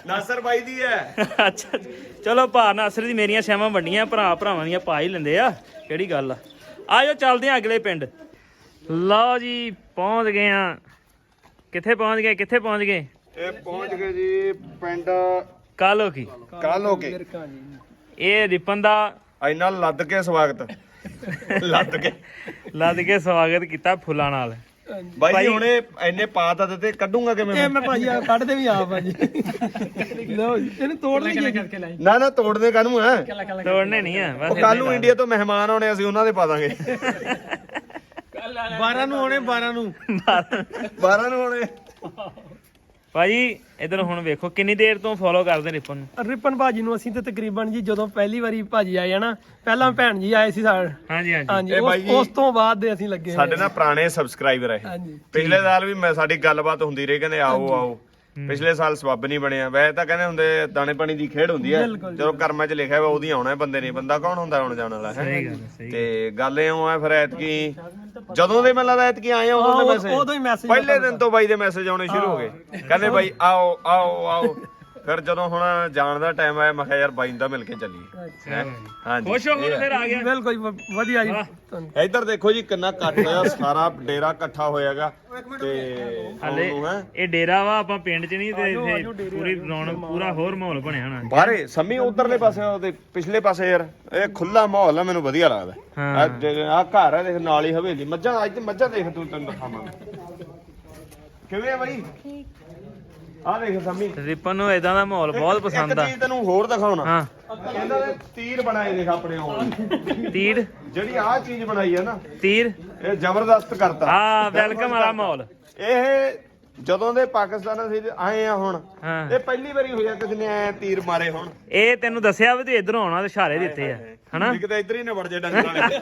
ਨਾਸਰ ਬਾਈ ਦੀ ਹੈ। ਅੱਛਾ ਚਲੋ ਭਾ ਨਾਸਰ ਦੀ ਮੇਰੀਆਂ ਛਾਵਾਂ ਵੱਡੀਆਂ, ਭਰਾਵਾਂ ਦੀਆਂ ਪਾ ਹੀ ਲੈਂਦੇ ਆ, ਕਿਹੜੀ ਗੱਲ ਆ। ਆਜੋ ਚੱਲਦੇ ਆ ਅਗਲੇ ਪਿੰਡ। ਲਓ ਜੀ ਪਹੁੰਚ ਗਏ ਆ। ਕਿੱਥੇ ਪਹੁੰਚ ਗਏ ਇਹ ਪਹੁੰਚ ਗਏ ਜੀ ਪਿੰਡ ਕਾਲੋ ਕੀ। ਇਹ ਰਿਪਨ ਦਾ ਇੰਨਾ ਲੱਦ ਕੇ ਸਵਾਗਤ ਲੱਦ ਕੇ ਸਵਾਗਤ ਕੀਤਾ ਫੁੱਲਾਂ ਨਾਲ। ਬਾਈ ਹੁਣੇ ਇੰਨੇ ਪਾ ਤਾਂ ਦਿੱਤੇ, ਕੱਢੂਗਾ ਕਿਵੇਂ ਮੈਂ ਭਾਜੀ ਕੱਢਦੇ ਵੀ ਆ ਭਾਜੀ। ਲਓ ਇਹਨੂੰ ਤੋੜ ਲਈ। ਨਾ ਤੋੜਦੇ ਕਾਹਨੂੰ ਹੈ, ਤੋੜਨੇ ਨਹੀਂ ਆ ਉਹ ਬਸ। ਕੱਲ ਨੂੰ ਇੰਡੀਆ ਤੋਂ ਮਹਿਮਾਨ ਆਉਣੇ, ਅਸੀਂ ਉਹਨਾਂ ਦੇ ਪਾ ਦਾਂਗੇ। 12 ਨੂੰ ਆਉਣੇ 12 ਨੂੰ ਆਉਣੇ। ਭਾਜੀ ਇਧਰ ਹੁਣ ਵੇਖੋ ਕਿੰਨੀ ਦੇਰ ਤੋਂ ਫੋਲੋ ਕਰਦੇ ਰਿਪਨ ਨੂੰ। ਰਿਪਨ ਭਾਜੀ ਨੂੰ ਅਸੀਂ ਤੇ ਤਕਰੀਬਨ ਜੀ ਜਦੋਂ ਪਹਿਲੀ ਵਾਰੀ ਭਾਜੀ ਆਏ ਨਾ, ਪਹਿਲਾਂ ਭੈਣ ਜੀ ਆਏ ਸੀ ਸਾਡੇ। ਹਾਂਜੀ ਉਸ ਤੋਂ ਬਾਅਦ ਦੇ ਅਸੀਂ ਲੱਗੇ ਸਾਡੇ ਨਾਲ ਪੁਰਾਣੇ ਸਬਸਕ੍ਰਾਈਬਰ ਹੈ। ਪਿਛਲੇ ਸਾਲ ਵੀ ਸਾਡੀ ਗੱਲਬਾਤ ਹੁੰਦੀ ਰਹੀ, ਕਹਿੰਦੇ ਆਓ। ਪਿਛਲੇ ਸਾਲ ਸਬੱਬ ਨਹੀਂ ਬਣਿਆ। ਵੈਸੇ ਤਾਂ ਕਹਿੰਦੇ ਹੁੰਦੇ ਦਾਣੇ ਪਾਣੀ ਦੀ ਖੇਡ ਹੁੰਦੀ ਹੈ, ਜਦੋਂ ਕਰਮਾਂ 'ਚ ਲਿਖਿਆ ਹੋਇਆ ਉਹਦੀ ਆਉਣਾ ਬੰਦੇ ਨਹੀਂ, ਬੰਦਾ ਕੌਣ ਹੁੰਦਾ ਆਉਣ ਜਾਣ ਵਾਲਾ ਹੈ। ਤੇ ਗੱਲ ਇਉਂ ਹੈ ਫਿਰ ਐਤਕੀ ਜਦੋਂ ਦੇ ਮੈਨੂੰ ਲੱਗਦਾ ਐਤਕੀ ਆਏ ਆ ਉਦੋਂ ਦੇ ਮੈਸੇਜ ਪਹਿਲੇ ਦਿਨ ਤੋਂ ਬਾਈ ਦੇ ਮੈਸੇਜ ਆਉਣੇ ਸ਼ੁਰੂ ਹੋ ਗਏ, ਕਹਿੰਦੇ ਬਾਈ ਆਓ। ਫਿਰ ਜਦੋਂ ਹੁਣ ਜਾਣ ਦਾ ਟਾਈਮ ਆਇਆ, ਮੈਂ ਕਿਹਾ ਯਾਰ ਬਾਈ ਦਾ ਮਿਲ ਕੇ ਚੱਲੀਏ। ਹਾਂਜੀ ਖੁਸ਼ ਹੋ ਗਏ ਫਿਰ ਆ ਗਿਆ। ਬਿਲਕੁਲ ਵਧੀਆ ਜੀ। ਇੱਧਰ ਦੇਖੋ ਜੀ ਕਿੰਨਾ ਇਕੱਠ ਹੋਇਆ, ਸਾਰਾ ਡੇਰਾ ਇਕੱਠਾ ਹੋਇਆਗਾ। ਤੇ ਹਲੇ ਇਹ ਡੇਰਾ ਵਾ, ਆਪਾਂ ਪਿੰਡ 'ਚ ਨਹੀਂ, ਤੇ ਇੱਥੇ ਪੂਰੀ ਰੌਣਕ, ਪੂਰਾ ਹੋਰ ਮਾਹੌਲ ਬਣਿਆ ਹੋਣਾ। ਬਾਹਰੇ ਸੰਮੀ ਉਧਰਲੇ ਪਾਸੇ, ਉਹਦੇ ਪਿਛਲੇ ਪਾਸੇ ਯਾਰ ਇਹ ਖੁੱਲਾ ਮਾਹੌਲ ਆ, ਮੈਨੂੰ ਵਧੀਆ ਲੱਗਦਾ। ਆ ਘਰ ਆ ਦੇਖ, ਨਾਲ ਹੀ ਹਵੇਲੀ, ਮੱਝਾਂ। ਅੱਜ ਤੇ ਮੱਝਾਂ ਦੇਖ, ਤੂੰ ਤੈਨੂੰ ਦਿਖਾਵਾਂਗਾ ਕਿਵੇਂ ਆ ਬਾਈ। ਆ ਦੇਖ ਸੰਮੀ, ਰਿਪਨ ਨੂੰ ਇਦਾਂ ਦਾ ਮਾਹੌਲ ਬਹੁਤ ਪਸੰਦ ਆ। ਇੱਕ ਚੀਜ਼ ਤੈਨੂੰ ਹੋਰ ਦਿਖਾਉਣਾ। ਹਾਂ ਇਹਨਾਂ ਦੇ ਤੀਰ ਬਣਾਏ ਦੇਖ ਆਪਣੇ ਆਉਣ। ਤੀਰ, ਜਿਹੜੀ ਆਹ ਚੀਜ਼ ਬਣਾਈ ਹੈ ਨਾ, ਤੀਰ ਇਹ ਜ਼ਬਰਦਸਤ ਕਰਤਾ। ਆ ਵੈਲਕਮ ਵਾਲਾ ਮਾਹੌਲ। ਇਹ ਜਦੋਂ ਦੇ ਪਾਕਿਸਤਾਨ ਅਸੀਂ ਆਏ ਆ ਹੁਣ ਹਾਂ ਇਹ ਪਹਿਲੀ ਵਾਰੀ ਹੋਇਆ ਕਿਸੇ ਨੇ ਐ ਤੀਰ ਮਾਰੇ ਹੁਣ ਇਹ ਤੈਨੂੰ ਦੱਸਿਆ ਵੀ ਤੂੰ ਇਧਰੋਂ ਆਉਣਾ ਤੇ ਇਸ਼ਾਰੇ ਦਿੱਤੇ ਆ ਹਨਾ ਵੀ ਕਿਤੇ ਇੱਧਰ ਹੀ ਨਾ ਵੜ ਜੇ ਡੰਗਰ ਵਾਲੇ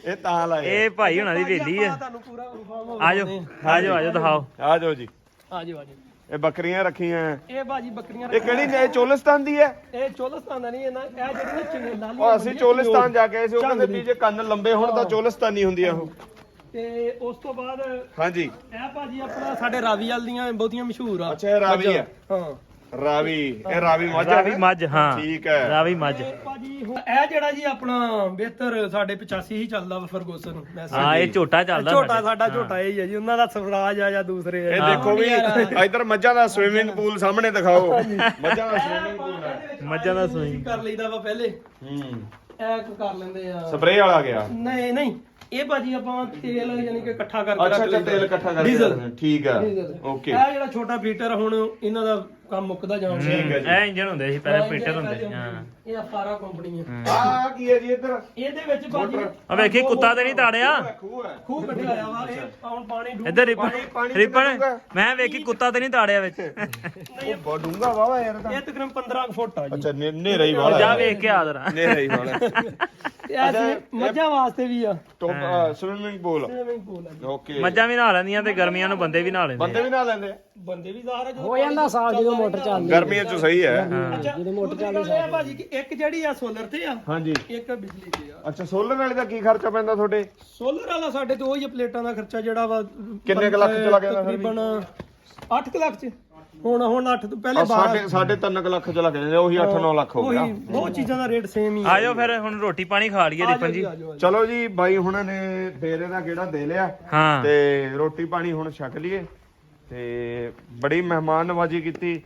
ਇਹ ਤਾਂ ਲਾਏ ਇਹ ਭਾਈ ਹੁਣਾਂ ਦੀ ਹਵੇਲੀ ਆ ਤੁਹਾਨੂੰ ਪੂਰਾ ਇਨਫਾਰਮ ਆਜੋ ਆਜੋ ਆਜੋ ਦਿਖਾਓ ਆ ਜਾਓ ਜੀ ਆਜੋ ਆਜੋ ਇਹ ਬੱਕਰੀਆਂ ਰੱਖੀਆਂ ਇਹ ਬਾਜੀ ਬੱਕਰੀਆਂ ਇਹ ਕਿਹੜੀ ਨੇ ਇਹ ਚੋਲਿਸਤਾਨ ਦੀ ਹੈ ਇਹ ਚੋਲਸਤਾਨ ਦਾ ਨਹੀਂ ਇਹ ਜਿਹੜੀ ਨਾ ਚਿੰਗਲਾ ਉਹ ਅਸੀਂ ਚੋਲਿਸਤਾਨ ਜਾ ਕੇ ਆਏ ਸੀ ਉਹ ਕਹਿੰਦੇ ਵੀ ਜੇ ਕੰਨ ਲੰਬੇ ਹੋਣ ਤਾਂ ਚੋਲਿਸਤਾਨੀ ਹੁੰਦੀ ਆ ਉਹ ਤੇ ਉਸ ਤੋਂ ਬਾਅਦ ਹਾਂਜੀ ਇਹ ਭਾਜੀ ਆਪਣਾ ਸਾਡੇ ਰਾਵੀ ਵਾਲ ਦੀਆਂ ਬਹੁਤੀਆਂ ਮਸ਼ਹੂਰ ਆ ਅੱਛਾ ਇਹ ਰਾਵੀ ਆ ਹਾਂ ਰਾਵੀ ਇਹ ਰਾਵੀ ਮੱਝ ਆ ਰਾਵੀ ਮੱਝ ਹਾਂ ਠੀਕ ਹੈ ਰਾਵੀ ਮੱਝ ਇਹ ਭਾਜੀ ਇਹ ਜਿਹੜਾ ਜੀ ਆਪਣਾ ਬਿਹਤਰ ਸਾਡੇ 85 ਹੀ ਚੱਲਦਾ ਵਾ ਫਰਗੂਸਨ ਹਾਂ ਇਹ ਝੋਟਾ ਚੱਲਦਾ ਛੋਟਾ ਸਾਡਾ ਝੋਟਾ ਇਹ ਹੀ ਹੈ ਜੀ ਉਹਨਾਂ ਦਾ ਸਵਰਾਜ ਆ ਜਾਂ ਦੂਸਰੇ ਇਹ ਦੇਖੋ ਵੀ ਇਧਰ ਮੱਝਾਂ ਦਾ ਸਵਿਮਿੰਗ ਪੂਲ ਸਾਹਮਣੇ ਦਿਖਾਓ ਮੱਝਾਂ ਦਾ ਸਵਿਮਿੰਗ ਪੂਲ ਹੈ ਮੱਝਾਂ ਦਾ ਸੂਈ ਕਰ ਲਈਦਾ ਵਾ ਪਹਿਲੇ ਹੂੰ ਇਹ ਕਰ ਲੈਂਦੇ ਆ ਸਪਰੇਅ ਵਾਲਾ ਗਿਆ ਨਹੀਂ ਨਹੀਂ ਇਹ ਭਾਜੀ ਆਪਾਂ ਤੇਲ ਯਾਨੀ ਕਿ ਇਕੱਠਾ ਕਰਕੇ ਅੱਛਾ ਰੱਖ ਅੱਛਾ ਲਈਦਾ। ਤੇਲ ਇਕੱਠਾ ਕਰਕੇ ਡੀਜ਼ਲ। ਰੱਖਣਾ, ਠੀਕ ਹੈ ਡੀਜ਼ਲ। ਓਕੇ ਇਹ ਜਿਹੜਾ ਛੋਟਾ ਫੀਟਰ ਹੁਣ ਇਹਨਾਂ ਦਾ ਕੰਮ ਮੁੱਕਦਾ ਜਾਣ ਠੀਕ ਹੈ ਜੀ ਇਹ ਇੰਜਨ ਹੁੰਦੇ ਸੀ ਪਹਿਲੇ ਪੀਟਰ ਹੁੰਦੇ ਸੀ ਹਾਂ ਇਹ ਅਫਾਰਾ ਕੰਪਨੀ ਹੈ ਆ ਕੀ ਹੈ ਜੀ ਇੱਧਰ ਇਹਦੇ ਵਿੱਚ ਭਾਜੀ ਆ ਵੇਖੀ ਕੁੱਤਾ ਤੇ ਨਹੀਂ ਤਾੜਿਆ ਖੂਹ ਹੈ ਖੂਹ ਕੱਢਿਆ ਆਇਆ ਵਾ ਇਹ ਹੁਣ ਪਾਣੀ ਡੂਬ ਇੱਧਰ ਰਿਪਨ ਪਾਣੀ ਰਿਪਨ ਕਿੱਧਰ ਮੈਂ ਵੇਖੀ ਕੁੱਤਾ ਤੇ ਨਹੀਂ ਤਾੜਿਆ ਵਿੱਚ ਉਹ ਬਹੁਤ ਡੂੰਘਾ ਵਾਵਾ ਯਾਰ ਤਾਂ ਇਹ ਤਕਰੀਬਨ 15 ਫੁੱਟ ਆ ਜੀ ਅੱਛਾ ਨੇਰਾ ਹੀ ਵਾਲਾ ਜਾ ਵੇਖ ਕੇ ਆ ਜਰਾ ਨੇਰਾ ਹੀ ਵਾਲਾ ਇਹ ਮੱਝਾਂ ਵਾਸਤੇ ਵੀ ਆ top swimming pool swimming pool ਆ ਜੀ। ਓਕੇ ਮੱਝਾਂ ਵੀ ਨਹਾ ਲੈਂਦੀਆਂ ਤੇ ਗਰਮੀਆਂ ਨੂੰ ਬੰਦੇ ਵੀ ਨਹਾ ਲੈਂਦੇ ਬੰਦੇ ਵੀ ਨਾ ਲੈਂਦੇ ਆ? ਬੰਦੇ ਵੀ ਜ਼ਾਹਰ ਹੋ ਜਾਂਦਾ ਸਾਲ ਜਦੋਂ ਮੋਟਰ ਚੱਲਦੀ ਗਰਮੀਆਂ ਚ ਸਹੀ ਹੈ ਜਦੋਂ ਮੋਟਰ ਚੱਲਦੀ ਹੈ ਭਾਜੀ ਕਿ ਇੱਕ ਜਿਹੜੀ ਆ ਸੋਲਰ ਤੇ ਆ ਹਾਂਜੀ ਇੱਕ ਬਿਜਲੀ ਤੇ ਆ ਅੱਛਾ ਸੋਲਰ ਵਾਲੇ ਦਾ ਕੀ ਖਰਚਾ ਪੈਂਦਾ ਤੁਹਾਡੇ ਸੋਲਰ ਵਾਲਾ ਸਾਡੇ ਤੇ ਉਹੀ ਪਲੇਟਾਂ ਦਾ ਖਰਚਾ ਜਿਹੜਾ ਵਾ ਕਿੰਨੇ ਕੁ ਲੱਖ ਚ ਲੱਗ ਜਾਂਦਾ ਫਿਰ ਵੀ? ਤਕਰੀਬਨ 8 ਲੱਖ ਚ ਹੁਣ 8 ਤੋਂ ਪਹਿਲੇ ਸਾਡੇ 3 ਲੱਖ ਚ ਲੱਗ ਜਾਂਦੇ ਉਹੀ 8-9 ਲੱਖ ਹੋ ਗਿਆ ਉਹੀ ਬਹੁਤ ਚੀਜ਼ਾਂ ਦਾ ਰੇਟ ਸੇਮ ਹੀ ਆ ਆਜੋ ਫਿਰ ਹੁਣ ਰੋਟੀ ਪਾਣੀ ਖਾ ਲਈਏ ਰਿਪਨ ਜੀ ਚਲੋ ਜੀ ਬਾਈ ਹੁਣਾਂ ਨੇ ਡੇਰੇ ਦਾ ਕਿਹੜਾ ਦੇ ਲਿਆ ਹਾਂ ਤੇ ਰੋਟੀ ਪਾਣੀ ਹੁਣ ਛਕ ਲਈਏ ਤੇ ਬੜੀ ਮਹਿਮਾਨ ਨਵਾਜੀ ਕੀਤੀ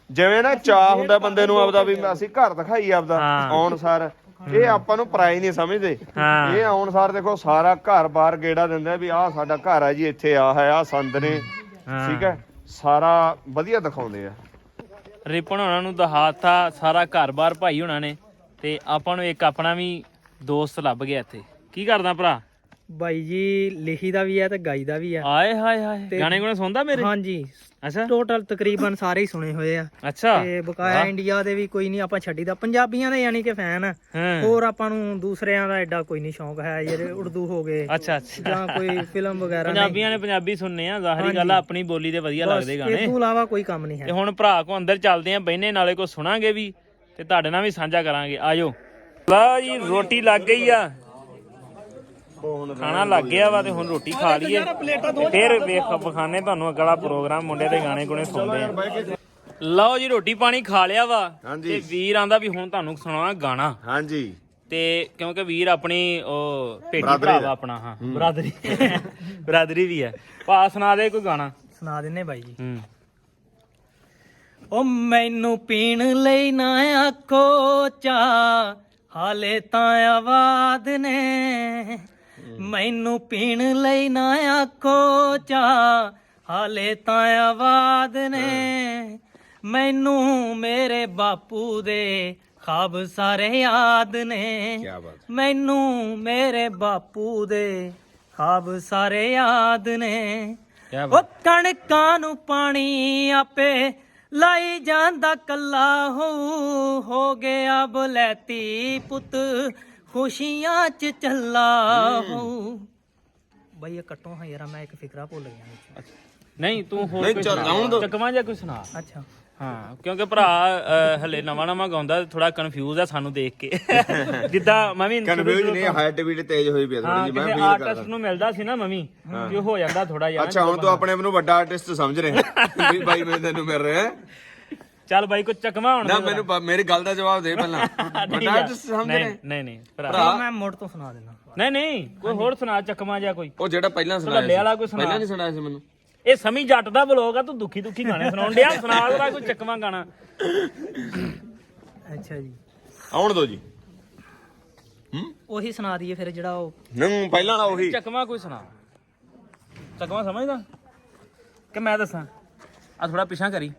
ਜਿਵੇਂ ਨਾ ਚਾਹ ਹੁੰਦਾ ਬੰਦੇ ਨੂੰ ਆਪਦਾ ਵੀ ਅਸੀਂ ਘਰ ਦਿਖਾਈ ਆਪਦਾ ਹਾਂ। ਆਉਣ ਸਾਰ ਇਹ ਆਪਾਂ ਨੂੰ ਪਰਾਈ ਨਹੀਂ ਸਮਝਦੇ ਹਾਂ। ਇਹ ਆਉਣ ਸਾਰ ਦੇਖੋ ਸਾਰਾ ਘਰ-ਬਾਰ ਗੇੜਾ ਦਿੰਦਾ ਵੀ ਆਹ ਸਾਡਾ ਘਰ ਹੈ ਜੀ ਇੱਥੇ ਆ ਹੈ ਆ ਸੰਦ ਨੇ ਹਾਂ। ਠੀਕ ਹੈ ਸਾਰਾ ਵਧੀਆ ਦਿਖਾਉਂਦੇ ਆ ਰਿਪਨ ਹੋਣਾ ਨੂੰ ਦਿਖਾਤਾ ਸਾਰਾ ਘਰ-ਬਾਰ ਭਾਈ ਹੋਣਾ ਨੇ ਤੇ ਆਪਾਂ ਨੂੰ ਇੱਕ ਆਪਣਾ ਵੀ ਦੋਸਤ ਲੱਭ ਗਿਆ ਇੱਥੇ ਕੀ ਕਰਦਾ ਭਰਾ ਬਾਈ ਜੀ ਲਿਖੀ ਦਾ ਵੀ ਹੈ ਤੇ ਗਾਈ ਦਾ ਵੀ ਆ ਆਏ ਹਾਏ ਹਾਏ ਗਾਣੇ ਗੁਣੇ ਸੁਣਦਾ ਮੇਰੇ ਹਾਂਜੀ ਅੱਛਾ ਟੋਟਲ ਤਕਰੀਬਨ ਸਾਰੇ ਹੀ ਸੁਣੇ ਹੋਏ ਆ ਅੱਛਾ ਤੇ ਬਕਾਇਆ ਇੰਡੀਆ ਦੇ ਵੀ ਕੋਈ ਨਹੀਂ ਆਪਾਂ ਛੱਡੀ ਦਾ ਪੰਜਾਬੀਆਂ ਦੇ ਯਾਨੀ ਕਿ ਫੈਨ ਆ ਹਾਂ ਹੋਰ ਆਪਾਂ ਨੂੰ ਦੂਸਰਿਆਂ ਦਾ ਐਡਾ ਕੋਈ ਨਹੀਂ ਸ਼ੌਂਕ ਹੈ ਜਿਹੜੇ ਉਰਦੂ ਹੋ ਗਏ ਅੱਛਾ ਅੱਛਾ ਜਾਂ ਕੋਈ ਫਿਲਮ ਵਗੈਰਾ ਪੰਜਾਬੀਆਂ ਨੇ ਪੰਜਾਬੀ ਸੁਣਨੇ ਆ ਜ਼ਾਹਰੀ ਗੱਲ ਆ ਆਪਣੀ ਬੋਲੀ ਦੇ ਵਧੀਆ ਲੱਗਦੇ ਗਾਣੇ ਇਸ ਤੋਂ ਇਲਾਵਾ ਕੋਈ ਕੰਮ ਨਹੀਂ ਤੇ ਹੈ ਹੁਣ ਭਰਾ ਕੋ ਅੰਦਰ ਚੱਲਦੇ ਆ ਬੈਨੇ ਨਾਲੇ ਕੋ ਸੁਣਾਂਗੇ ਵੀ ਤੇ ਤੁਹਾਡੇ ਨਾਲ ਵੀ ਸਾਂਝਾ ਕਰਾਂਗੇ ਆਜੋ ਲਓ ਜੀ ਰੋਟੀ ਲੱਗ ਗਈ ਆ ਖਾਣਾ ਲੱਗ ਗਿਆ ਵਾ ਤੇ ਹੁਣ ਰੋਟੀ ਖਾ ਲਈਏ ਤੇ ਫਿਰ ਵੇਖ ਵਿਖਾਣੇ ਤੁਹਾਨੂੰ ਅਗਲਾ ਪ੍ਰੋਗਰਾਮ ਮੁੰਡੇ ਦੇ ਗਾਣੇ ਗੁਣੇ ਸੁਣਦੇ ਆ ਲਓ ਜੀ ਰੋਟੀ ਪਾਣੀ ਖਾ ਲਿਆ ਵਾ ਹਾਂਜੀ। ਤੇ ਵੀਰ ਆਂਦਾ ਵੀ ਹੁਣ ਤੁਹਾਨੂੰ ਸੁਣਾਵਾਂ ਗਾਣਾ ਹਾਂਜੀ ਤੇ ਕਿਉਂਕਿ ਵੀਰ ਆਪਣੀ ਉਹ ਭੇਟੀ ਬਰਾਦਰੀ ਭਰਾ ਦਾ। ਵਾ ਆਪਣਾ ਹਾਂ ਬਰਾਦਰੀ ਬਰਾਦਰੀ ਵੀ ਹੈ ਪਾ ਸੁਣਾ ਦੇ ਕੋਈ ਗਾਣਾ ਸੁਣਾ ਦਿੰਨੇ ਬਾਈ ਜੀ ਹੂੰ ਉਹ ਮੈਨੂੰ ਪੀਣ ਲਈ ਨਾ ਆਖੋ ਚਾ ਹਾਲੇ ਤਾਂ ਆਵਾਜ਼ ਨੇ ਮੈਨੂੰ ਪੀਣ ਲਈ ਨਾ ਆਖੋ ਚਾ ਹਾਲੇ ਤਾਂ ਆਵਾਜ਼ ਨੇ ਮੈਨੂੰ ਮੇਰੇ ਬਾਪੂ ਦੇ ਖਾਬ ਸਾਰੇ ਯਾਦ ਨੇ ਕੀ ਬਾਤ ਮੈਨੂੰ ਮੇਰੇ ਬਾਪੂ ਦੇ ਖਾਬ ਸਾਰੇ ਯਾਦ ਨੇ ਕਿਆ ਉਹ ਕਣਕਾਂ ਨੂੰ ਪਾਣੀ ਆਪੇ ਲਾਈ ਜਾਂਦਾ ਕੱਲਾ ਹੋ ਗਿਆ ਬਲੈਤੀ ਪੁੱਤ ਖੁਸ਼ੀਆਂ ਚ ਚੱਲਾ ਹੋ ਬਈ ਇਹ ਕੱਟੋ ਹਾਂ ਯਾਰ ਮੈਂ ਇੱਕ ਫਿਕਰਾ ਭੁੱਲ ਗਿਆ ਨਹੀਂ ਤੂੰ ਹੋਰ ਕੋਈ ਸੁਣਾ ਚੱਕਵਾਂ ਜਾਂ ਕੋਈ ਸੁਣਾ ਅੱਛਾ ਹਾਂ ਕਿਉਂਕਿ ਭਰਾ ਹਲੇ ਨਵਾਂ ਗਾਉਂਦਾ ਥੋੜਾ ਕਨਫਿਊਜ਼ ਆ ਸਾਨੂੰ ਦੇਖ ਕੇ ਜਿੱਦਾਂ ਮੈਂ ਵੀ ਕਨਫਿਊਜ਼ ਨਹੀਂ ਹਾਰਟ ਬੀਟ ਤੇਜ਼ ਹੋਈ ਪਈ ਹਾਂ ਥੋੜੀ ਜੀ ਮੈਂ ਕਿਸੇ ਫੀਲ ਕਰਦਾ ਆਰਟਿਸਟ ਨੂੰ ਮਿਲਦਾ ਸੀ ਨਾ ਮਮੀ ਕਿ ਹੋ ਜਾਂਦਾ ਥੋੜਾ ਜਿਹਾ ਅੱਛਾ ਹੁਣ ਤੂੰ ਆਪਣੇ ਆਪ ਨੂੰ ਵੱਡਾ ਆਰਟਿਸਟ ਸਮਝ ਰਿਹਾ ਵੀ ਬਾਈ ਮੈਂ ਤੈਨੂੰ ਮਿਲ ਰਿਹਾ ਚੱਲ ਬਾਈ ਕੋ ਚੱਕਵਾ ਹੁਣ ਨਾ ਮੈਨੂੰ ਮੇਰੀ ਗੱਲ ਦਾ ਜਵਾਬ ਦੇ ਪਹਿਲਾਂ ਵੱਡਾ ਆਰਟਿਸਟ ਸਮਝ ਰਿਹਾ ਨਹੀਂ ਭਰਾ ਮੈਂ ਮੁੜ ਤੋਂ ਸੁਣਾ ਦਿੰਦਾ ਨਹੀਂ ਕੋਈ ਹੋਰ ਸੁਣਾ ਚੱਕਵਾਂ ਜਾਂ ਕੋਈ ਉਹ ਜਿਹੜਾ ਪਹਿਲਾਂ ਲੱਲੇ ਸੁਣਾਇਆ ਵਾਲਾ ਸੀ ਕੋਈ ਸੁਣਾ ਪਹਿਲਾਂ ਨਹੀਂ ਸੁਣਾਇਆ ਸੀ ਮੈਨੂੰ ਇਹ ਸਮੀ ਜੱਟ ਦਾ ਬਲੌਗ ਆ ਤੂੰ ਦੁਖੀ ਗਾਣੇ ਸੁਣਾਉਣ ਡਿਆ ਸੁਣਾ ਉਹਦਾ ਕੋਈ ਚੱਕਵਾਂ ਗਾਣਾ ਅੱਛਾ ਜੀ ਆਉਣ ਦੋ ਜੀ ਉਹੀ ਸੁਣਾ ਦਈਏ ਫਿਰ ਜਿਹੜਾ ਉਹ ਨਹੀਂ ਪਹਿਲਾਂ ਵਾਲਾ ਉਹੀ ਚੱਕਵਾਂ ਕੋਈ ਸੁਣਾ ਚੱਕਵਾਂ ਸਮਝਦਾ ਕਿ ਮੈਂ ਦੱਸਾਂ ਆ ਥੋੜਾ ਪਿਛਾਂ ਕਰੀ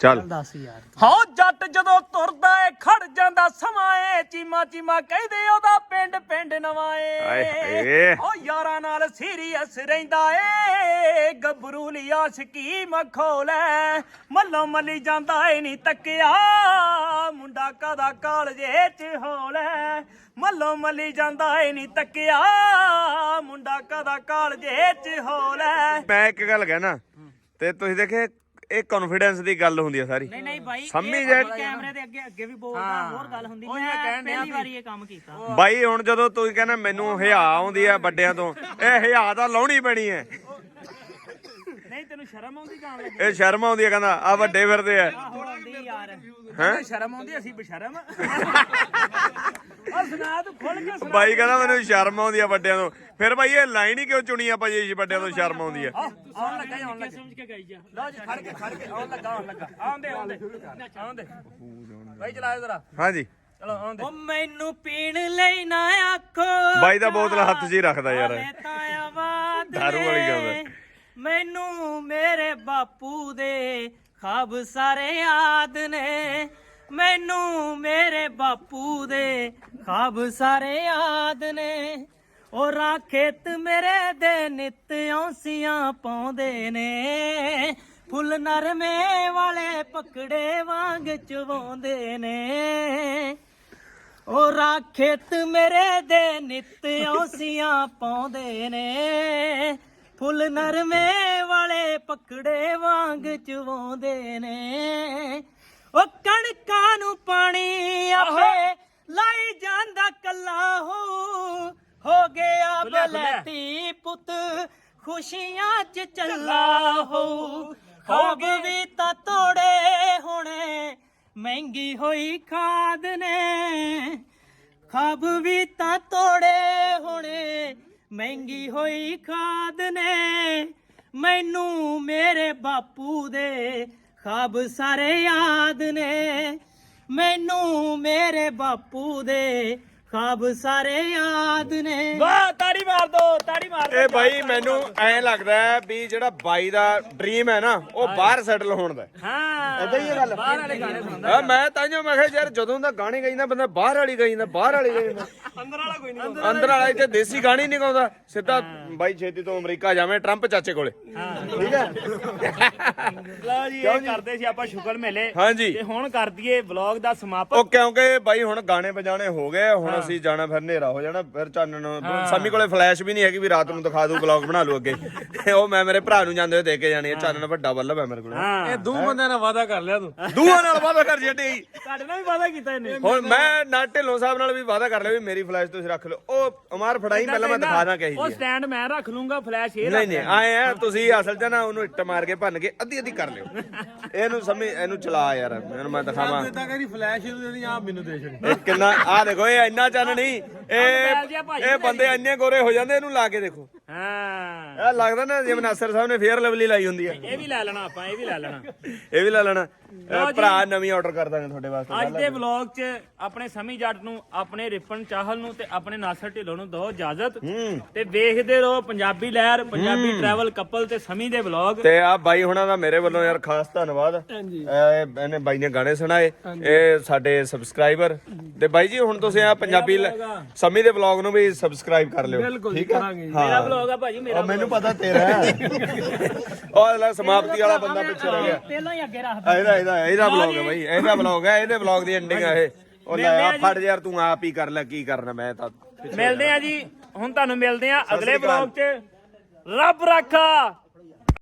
ਚੱਲ ਦੱਸ ਯਾਰ ਹਾਂ ਜੱਟ ਜਦੋਂ ਤੁਰਦਾ ਏ ਖੜ ਜਾਂਦਾ ਸਮਾਂ ਏ ਚੀਮਾ ਚੀਮਾ ਕਹਿੰਦੇ ਉਹਦਾ ਪਿੰਡ ਪਿੰਡ ਨਵਾਂ ਆਏ ਏ ਹਾਏ। ਉਹ ਯਾਰਾਂ ਨਾਲ ਸੀਰੀਅਸ ਰਹਿੰਦਾ ਏ ਗੱਭਰੂ ਲਈ ਆਸ਼ਕੀ ਮਖੌਲੈ ਮੱਲੋ ਮੱਲੀ ਜਾਂਦਾ ਏ ਨਹੀਂ ਤੱਕਿਆ ਮੁੰਡਾ ਕਦਾ ਕਾਲਜੇ ਚ ਹੋਲੈ ਮੱਲੋ ਮੱਲੀ ਜਾਂਦਾ ਏ ਨਹੀਂ ਤੱਕਿਆ ਮੁੰਡਾ ਕਦਾ ਕਾਲਜੇ ਚ ਹੋਲੈ। ਮੈਂ ਇੱਕ ਗੱਲ ਕਹਿਣਾ ਤੇ ਤੁਸੀਂ ਦੇਖੇ ਇਹ ਕੌਨਫੀਡੈਂਸ ਦੀ ਗੱਲ ਹੁੰਦੀ ਆ ਸਾਰੀ। ਨਹੀਂ ਬਾਈ ਸੰਮੀ ਇਹ ਜੇ ਕੈਮਰੇ ਦੇ ਅੱਗੇ ਵੀ ਬੋਲਦਾ ਹੋਰ ਗੱਲ ਹੁੰਦੀ ਮੈਂ ਪਹਿਲੀ ਵਾਰੀ ਇਹ ਕੰਮ ਕੀਤਾ ਬਾਈ ਹੁਣ ਜਦੋਂ ਤੁਸੀਂ ਕਹਿੰਦੇ ਮੈਨੂੰ ਹਿਆ ਆਉਂਦੀ ਆ ਵੱਡਿਆਂ ਤੋਂ, ਇਹ ਹਿਆ ਤਾਂ ਲਾਉਣੀ ਪੈਣੀ ਹੈ। ਨਹੀਂ ਤੈਨੂੰ ਸ਼ਰਮ ਆਉਂਦੀ ਜਾਣ ਲੱਗੀ ਇਹ ਸ਼ਰਮ ਆਉਂਦੀ ਆ, ਕਹਿੰਦਾ ਆ ਵੱਡੇ ਫਿਰਦੇ ਆ। ਹੁਣ ਆਉਂਦੀ ਯਾਰ ਹੈਂ? ਸ਼ਰਮ ਆਉਂਦੀ ਅਸੀਂ ਬਸ਼ਰਮ ਉਹ ਸੁਣਾ ਤੂੰ ਖੁੱਲ ਕੇ ਸੁਣਾ ਬਾਈ ਕਹਿੰਦਾ ਮੈਨੂੰ ਸ਼ਰਮ ਆਉਂਦੀ ਆ ਵੱਡਿਆਂ ਤੋਂ। ਫਿਰ ਬਾਈ ਇਹ ਲਾਈਨ ਹੀ ਕਿਉਂ ਚੁਣੀ ਆਪਾਂ ਜੀ ਵੱਡਿਆਂ ਤੋਂ ਸ਼ਰਮ ਆਉਂਦੀ ਆ? ਆਉਣ ਲੱਗਾ ਆਉਣ ਲੱਗਾ ਸਮਝ ਕੇ ਗਈ ਜਾ ਲਓ ਜੀ ਖੜ ਕੇ ਆਉਣ ਲੱਗਾ ਆਉਂਦੇ ਬਾਈ ਚਲਾਓ ਜ਼ਰਾ ਹਾਂਜੀ ਚਲੋ ਆਉਂਦੇ ਉਹ ਮੈਨੂੰ ਪੀਣ ਲਈ ਨਾ ਆਖੋ ਬਾਈ ਦਾ ਬੋਤਲ ਹੱਥ 'ਚ ਹੀ ਰੱਖਦਾ ਯਾਰ। ਤਾਂ ਆਵਾਜ਼ ਦਾਰੂ ਵਾਲੀ ਗੱਲ ਨੇ ਹੈ। ਮੈਨੂੰ ਮੇਰੇ ਬਾਪੂ ਦੇ ਖਾਬ ਸਾਰੇ ਯਾਦ ਨੇ ਮੈਨੂੰ ਮੇਰੇ ਬਾਪੂ ਦੇ ਖਾਬ ਸਾਰੇ ਯਾਦ ਨੇ ਉਹ ਰਾਖੇਤ ਮੇਰੇ ਦੇ ਨਿੱਤ ਔਂਸੀਆਂ ਪਾਉਂਦੇ ਨੇ ਫੁੱਲ ਨਰਮੇ ਵਾਲੇ ਪਕੜੇ ਵਾਂਗ ਚਵਾਉਂਦੇ ਨੇ ਉਹ ਰਾਖੇਤ ਮੇਰੇ ਦੇ ਨਿੱਤ ਔਂਸੀਆਂ ਪਾਉਂਦੇ ਨੇ ਫੁੱਲ ਨਰਮੇ ਵਾਲੇ ਪਕੜੇ ਵਾਂਗ ਚਵਾਉਂਦੇ ਨੇ ਉਹ ਕਣਕਾਂ ਨੂੰ ਪਾਣੀ ਆਪੇ ਲਾਈ ਜਾਂਦਾ ਕੱਲਾ ਹੋ ਗਿਆ ਬਲੈਤੀ ਪੁੱਤ ਖੁਸ਼ੀਆਂ ਚ ਚੱਲਾ ਹੋ ਖਾਬ ਵੀ ਤਾਂ ਤੋੜੇ ਹੋਣੇ ਮਹਿੰਗੀ ਹੋਈ ਖਾਦ ਨੇ ਖਾਬ ਵੀ ਤਾਂ ਤੋੜੇ ਹੋਣੇ ਮਹਿੰਗੀ ਹੋਈ ਖਾਦ ਨੇ ਮੈਨੂੰ ਮੇਰੇ ਬਾਪੂ ਦੇ ਖਾਬ ਸਾਰੇ ਯਾਦ ਨੇ ਮੈਨੂੰ ਮੇਰੇ ਬਾਪੂ ਦੇ ਖਾਬ ਸਾਰੇ ਯਾਦ ਨੇ ਵਾਹ ਤਾੜੀ ਮਾਰ ਦੋ ਇਹ ਬਾਈ ਮੈਨੂੰ ਐਂ ਲੱਗਦਾ ਹੈ ਵੀ ਜਿਹੜਾ ਬਾਈ ਦਾ ਡ੍ਰੀਮ ਹੈ ਨਾ ਉਹ ਬਾਹਰ ਸੈਟਲ ਹੋਣ ਦਾ। ਹਾਂ ਏਦਾਂ ਹੀ ਇਹ ਗੱਲ ਬਾਹਰ ਵਾਲੇ ਗਾਣੇ ਸੁਣਦਾ ਮੈਂ ਤਾਂਹੀਓ ਮੈਂ ਕਿਹਾ ਯਾਰ ਜਦੋਂ ਦਾ ਗਾਣੇ ਗਾਈਦਾ ਬੰਦਾ ਬਾਹਰ ਵਾਲੀ ਗਾਈਦਾ ਬਾਹਰ ਵਾਲੀ ਗਾਈਦਾ ਅੰਦਰ ਵਾਲਾ ਕੋਈ ਨਹੀਂ ਅੰਦਰ ਵਾਲਾ ਇੱਥੇ ਦੇਸੀ ਗਾਣੇ ਨਹੀਂ ਗਾਉਂਦਾ ਸਿੱਧਾ ਬਾਈ ਛੇਤੀ ਤੋਂ ਅਮਰੀਕਾ ਜਾਵੇਂ ਟਰੰਪ ਚਾਚੇ ਕੋਲੇ। ਠੀਕ ਹੈ ਲਓ ਜੀ ਇਹ ਕਰਦੇ ਸੀ ਆਪਾਂ ਸ਼ੁਕਰ ਮੇਲੇ ਹਾਂਜੀ। ਤੇ ਹੁਣ ਕਰ ਦਈਏ ਵਲੌਗ ਦਾ ਸਮਾਪਨ। ਉਹ ਕਿਉਂਕਿ ਬਾਈ ਹੁਣ ਗਾਣੇ ਵਜਾਣੇ ਹੋ ਗਏ ਹੁਣ ਅਸੀਂ ਜਾਣਾ ਫਿਰ ਹਨੇਰਾ ਹੋ ਜਾਣਾ ਫਿਰ ਚਾਨਣ ਸਾਮੀ ਕੋਲੇ ਫਲੈਸ਼ ਵੀ ਨਹੀਂ ਹੈਗੀ ਵੀ ਰਾਤ ਨੂੰ ਦਿਖਾ ਦੂ ਵਲੌਗ ਬਣਾ ਲੂ ਅੱਗੇ ਉਹ ਮੈਂ ਮੇਰੇ ਭਰਾ ਨੂੰ ਜਾਂਦੇ ਹੋਏ ਦੇ ਕੇ ਜਾਣੀ ਹੈ। ਚਾਨਣ ਵੱਡਾ ਬੱਲਬ ਹੈ ਮੇਰੇ ਕੋਲ। ਇਹ ਦੋ ਬੰਦਿਆਂ ਨਾਲ ਵਾਅਦਾ ਕਰ ਲਿਆ ਤੂੰ ਦੂਆਂ ਨਾਲ ਵਾਅਦਾ ਕਰ ਜੱਟੀ ਤੁਹਾਡੇ ਨਾਲ ਵੀ ਵਾਅਦਾ ਕੀਤਾ ਇਹਨੇ ਹੁਣ ਮੈਂ ਨਾ ਢਿੱਲੋਂ ਸਾਹਿਬ ਨਾਲ ਵੀ ਵਾਅਦਾ ਕਰ ਲਿਆ ਵੀ ਮੇਰੀ ਫਲੈਸ਼ ਤੁਸੀਂ ਰੱਖ ਲਓ। ਉਹ ਅਮਾਰ ਫੜਾਈ ਪਹਿਲਾਂ ਮੈਂ ਦਿਖਾ ਦਾਂ ਕਹੀ ਉਹ ਸਟੈਂਡ ਮੈਂ ਰੱਖ ਲੂੰਗਾ ਫਲੈਸ਼ ਇਹ ਨਹੀਂ ਆਏ ਆ ਤੁਸੀਂ ਅਸਲ ਚ ਨਾ ਉਹਨੂੰ ਇੱਟ ਮਾਰ ਕੇ ਭੰਨ ਕੇ ਅੱਧੀ ਅੱਧੀ ਕਰ ਲਿਓ ਇਹਨੂੰ ਸਮਝ ਇਹਨੂੰ ਚਲਾ ਯਾਰ ਮੈਂ ਦਿਖਾਵਾਂ ਇਦਾਂ ਕਹਿੰਦੀ ਫਲੈਸ਼ ਇਹਦੀ ਆ ਮੈਨੂੰ ਦੇ ਛੜੀ ਇਹ ਕਿੰਨਾ ਆ ਦੇਖੋ ਇਹ ਇੰਨਾ ਚੰਨ ਨਹੀਂ ਇਹ ਬੰਦੇ ਇੰਨੇ ਗੋਰੇ ਹੋ ਜਾਂਦੇ ਇਹਨੂੰ ਲਾ ਕੇ ਦੇਖੋ। ਹਾਂ ਇਹ ਲੱਗਦਾ ਨਾ ਜਿਵੇਂ ਨਾਸਰ ਸਾਹਿਬ ਨੇ ਫੇਅਰ ਲਵਲੀ ਲਾਈ ਹੁੰਦੀ ਹੈ। ਇਹ ਵੀ ਲੈ ਲੈਣਾ ਆਪਾਂ ਇਹ ਵੀ ਲੈ ਲੈਣਾ ਇਹ ਵੀ ਲੈ ਲੈਣਾ ਭਰਾ ਨਵੀਂ ਆਰਡਰ ਕਰ ਦਾਂਗੇ ਤੁਹਾਡੇ ਵਾਸਤੇ। ਅੱਜ ਦੇ ਵਲੌਗ 'ਚ ਆਪਣੇ ਸਮੀ ਜੱਟ ਨੂੰ ਆਪਣੇ ਰਿਪਨ ਚਾਹਲ ਨੂੰ ਤੇ ਆਪਣੇ ਨਾਸਰ ਢਿੱਲੋਂ ਨੂੰ ਦਿਓ ਇਜਾਜ਼ਤ ਤੇ ਵੇਖਦੇ ਰਹੋ ਪੰਜਾਬੀ ਲਹਿਰ ਪੰਜਾਬੀ ਟਰੈਵਲ ਕਪਲ ਤੇ ਸਮੀ ਦੇ ਵਲੌਗ। ਤੇ ਆ ਬਾਈ ਹੁਣਾਂ ਦਾ ਮੇਰੇ ਵੱਲੋਂ ਯਾਰ ਖਾਸ ਧੰਨਵਾਦ। ਇਹਨੇ ਬਾਈ ਨੇ ਗਾਣੇ ਸੁਣਾਏ ਇਹ ਸਾਡੇ ਸਬਸਕ੍ਰਾਈਬਰ ਤੇ ਬਾਈ ਜੀ ਹੁਣ ਤੁਸੀਂ ਆ ਪੰਜਾਬੀ ਸਮੀ ਦੇ ਵਲੌਗ ਨੂੰ ਵੀ ਸਬਸਕ੍ਰਾਈਬ ਕਰ ਲਿਓ ਠੀਕ ਹੈ। ਮੇਰਾ ਵਲੌਗ ਆ ਭਾਜੀ ਮੇਰਾ ਮੈਨੂੰ ਪਤਾ ਤੇਰਾ ਉਹ ਲੈ ਸਮਾਪਤੀ ਵਾਲਾ ਬੰਦਾ ਪਿੱਛੇ ਰਹਿ ਗਿਆ। ਪਹਿਲਾਂ ਹੀ ਅੱਗੇ ਰੱਖ ਇਹਦਾ ਵਲੌਗ ਹੈ ਬਾਈ ਇਹਦਾ ਵਲੌਗ ਹੈ ਇਹਦੇ ਵਲੌਗ ਦੀ ਐਂਡਿੰਗ ਹੈ ਇਹ। ਉਹ ਲੈ ਆ ਫੜ ਯਾਰ ਤੂੰ ਆਪ ਹੀ ਕਰ ਲੈ ਕੀ ਕਰਨਾ ਮੈਂ ਤਾਂ ਮਿਲਦੇ ਆ ਜੀ ਹੁਣ ਤੁਹਾਨੂੰ ਮਿਲਦੇ ਆ ਅਗਲੇ ਵਲੌਗ 'ਚ ਰੱਬ ਰਾਖਾ।